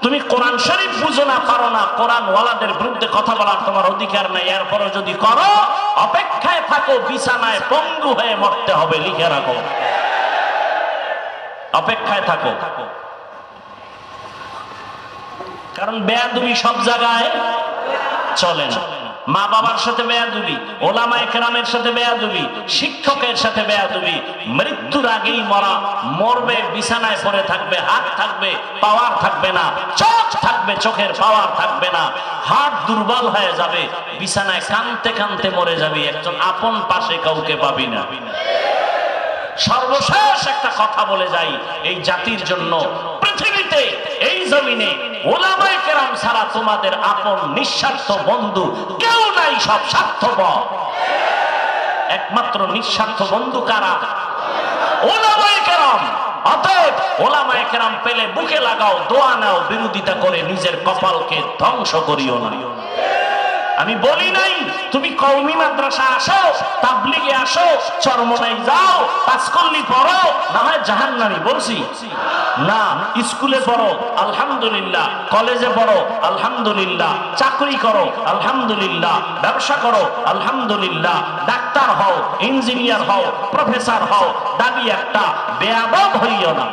তুমি কোরআন শরীফ বুঝো না, পারো না, কোরআন ওয়ালাদের বিরুদ্ধে কথা বলার তোমার অধিকার নাই। এরপরে যদি করো, অপেক্ষায় থাকো, বিছানায় পঙ্গু হয়ে মরতে হবে, লিখে রাখো। অপেক্ষায় থাকো, কারণ বেয়াদবি সব জায়গায় চলে না। মা বাবার সাথে বেয়াদবি, ওলামায়ে কেরামের সাথে বেয়াদবি, শিক্ষকের সাথে বেয়াদবি। মৃত্যুর আগেই মরা, মরবে, বিছানায় পড়ে থাকবে, হাত থাকবে, পাওয়ার থাকবে না, চোখ থাকবে, চোখের পাওয়ার থাকবে না, হাত দুর্বল হয়ে যাবে, বিছানায় কাঁদতে কাঁদতে মরে যাবে, একজন আপন পাশে কাউকে পাবি না। সর্বশেষ একটা কথা বলে যাই, এই জাতির জন্য পৃথিবীতে এই জমিনে ওলামায়ে কেরাম ছাড়া তোমাদের আপন নিঃস্বার্থ বন্ধু কেউ নাই, সব স্বার্থপর। একমাত্র নিঃস্বার্থ বন্ধু কারা? ওলামায়ে কেরাম। অতএব ওলামায়ে কেরাম পেলে বুকে লাগাও, দোয়া নাও, বিরোধিতা করে নিজের কপালকে ধ্বংস করিও না। আমি বলি নাই তুমি কওমি মাদ্রাসা আসো, তাবলিগে আসো, চরমনাই যাও, তাসকল্লি পড়ো, না হয় জাহান্নামী, বলছি না। স্কুলে পড়ো আলহামদুলিল্লাহ, কলেজে পড়ো আলহামদুলিল্লাহ, চাকরি করো আলহামদুলিল্লাহ, ব্যবসা করো আলহামদুলিল্লাহ, ডাক্তার হও, ইঞ্জিনিয়ার হও, প্রফেসর হও, দাবি একটা, বেয়াদব হইও না।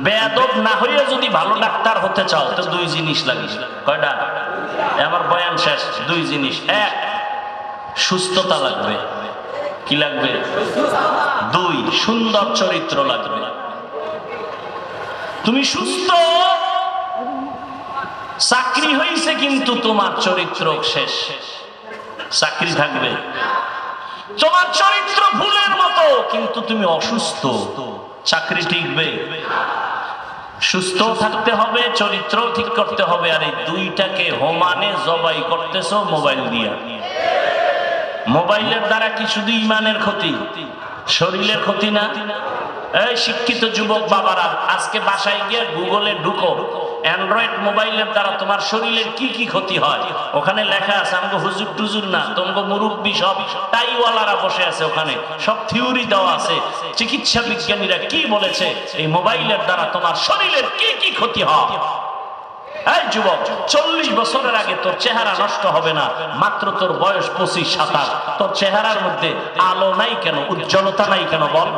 বেয়াদব না হইয়া যদি ভালো ডাক্তার হতে চাও তো দুই জিনিস লাগে। কয়টা? আমার বয়ান শেষ। দুই জিনিস। এক, সুস্থতা লাগবে। কি লাগবে? দুই, সুন্দর চরিত্র লাগবে। তুমি সুস্থ, চাকরি হইছে কিন্তু তোমার চরিত্র শেষ। চাকরি থাকবে, তোমার চরিত্র ফুলের মতো, কিন্তু তুমি অসুস্থ, চাকরি টিকবে? সুস্থ থাকতে হবে, চরিত্র ঠিক করতে হবে। আর এই দুইটাকে হোমানে জবাই করতেছো মোবাইল দিয়া। মোবাইলের দ্বারা কি শুধু ইমানের ক্ষতি, শরীরের ক্ষতি না? এই শিক্ষিত যুবক বাবারা, আজকে বাসায় গিয়ে গুগলে ঢুকো, অ্যান্ড্রয়েড মোবাইলের দ্বারা তোমার শরীরের কি কি ক্ষতি হয় ওখানে লেখা আছে। আমাকে হুজুর টুজুর না, তোমাকে মুরব্বী সব টাইওয়ালারা বসে আছে, ওখানে সব থিওরি দেওয়া আছে। চিকিৎসা বিজ্ঞানীরা কি বলেছে, এই মোবাইলের দ্বারা তোমার শরীরের কি কি ক্ষতি হয়। এই যুবক, 40 বছরের আগে তোর চেহারা নষ্ট হবে না, মাত্র তোর বয়স 25-27। তোর চেহারার মধ্যে আলো নাই কেন, উজ্জ্বলতা নাই কেন বল?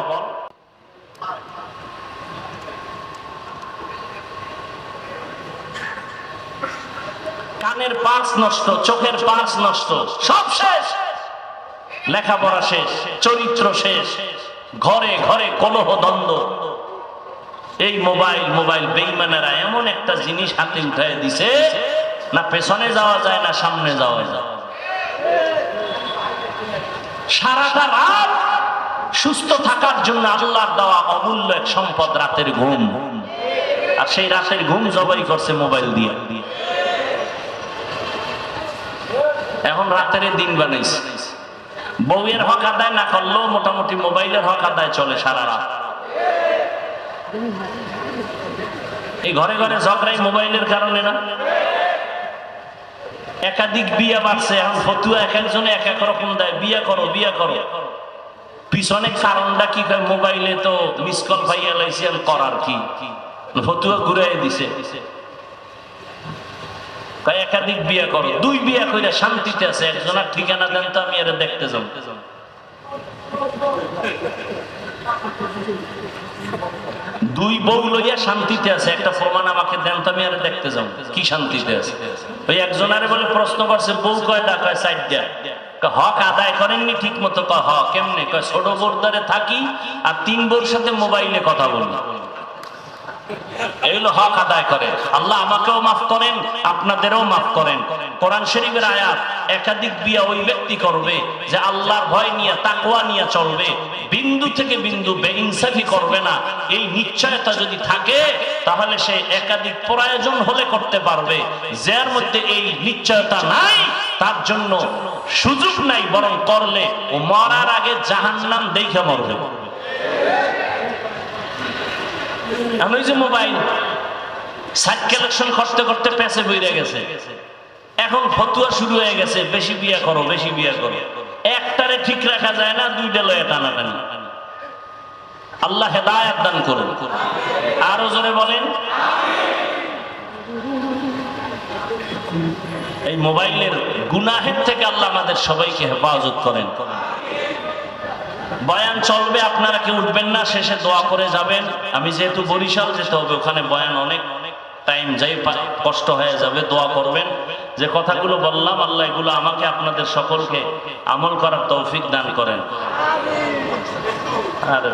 কানের পার্স নষ্ট, চোখের পার্স নষ্ট, সব শেষ। লেখাপড়া শেষ, চরিত্র শেষ, ঘরে ঘরে কলহ দ্বন্দ্ব। এই মোবাইল মোবাইল বেঈমানেরা এমন একটা জিনিস হাতে উঠায় দিছে, না পেছনে যাওয়া যায় না সামনে যাওয়া যায়। সারাটা রাত সুস্থ থাকার জন্য আল্লাহর দেওয়া অমূল্য এক সম্পদ রাতের ঘুম, আর সেই রাতের ঘুম জবাই করছে মোবাইল দিয়ে। এখন রাতের দিন বানাইছে। বউয়ের হক আদায় না করলেও মোটামুটি মোবাইলের হক আদায় চলে সারা রাত। এই ঘরে ঘরে ঝগড়াই মোবাইলের কারণে না? একাধিক বিয়া বাড়ছে, এখন ফতুয়া এক একজনে এক এক রকম দেয়, বিয়া করো বিয়া করো। পিছনে কারণটা কি? মোবাইলে তো মিস কল পাইয়া লাইছি, করার কি? ফতুয়া ঘুরাই দিছে, একাধিক বিয়া করো। দুই বিয়া কইরা শান্তিতে আছে, একজনের ঠিকানা দেন তো আমি এরা দেখতে যাব। দুই বউ লইয়া শান্তিতে আছে, একটা প্রমাণ আমাকে দেন তো আমি এরা দেখতে যাব কি শান্তিতে আছে। ওই একজনারে বলে প্রশ্ন করছে, বউ কয়টা? কয় 4টা। হক আদায় করেননি ঠিক মতো? কয় হ। কেমনে? কয় ছোট বোরদারে থাকি আর 3 বোর সাথে মোবাইলে কথা বলি, এগুলো হক আদায় করে। আল্লাহ আমাকেও মাফ করেন, আপনাদেরও মাফ করেন। কোরআন শরীফের আয়াত, একাধিক বিয়া ওই ব্যক্তি করবে যে আল্লাহর ভয় নিয়ে তাকওয়া নিয়ে চলবে, বিন্দু থেকে বিন্দু বেইনসাফি করবে না। এই নিশ্চয়তা যদি থাকে তাহলে সে একাধিক প্রয়োজন হলে করতে পারবে। যার মধ্যে এই নিশ্চয়তা নাই তার জন্য সুযোগ নাই, বরং করলে ও মরার আগে জাহান্নাম দেখে মরবে। আমি যে মোবাইল সাইট কালেকশন করতে করতে পেছে বইরে গেছে, এখন ফতুয়া শুরু হয়ে গেছে, বেশি বিয়া করো বেশি বিয়া করো। একটারে ঠিক রাখা যায় না, দুইটা লয়ে টানাটানি। আল্লাহ হেদায়েত দান করুন। আরো জোরে বলেন। এই মোবাইলের গুনাহের থেকে আল্লাহ আমাদের সবাইকে হেফাজত করেন। বয়ান চলবে, আপনারা কেউ উঠবেন না, শেষে দোয়া করে যাবেন। আমি যেহেতু বরিশাল যেতে হবে, ওখানে বয়ান অনেক টাইম যাই, কষ্ট হয়ে যাবে। দোয়া করবেন। যে কথাগুলো বললাম আল্লাহ এগুলো আমাকে আপনাদের সকলকে আমল করার তৌফিক দান করেন। আর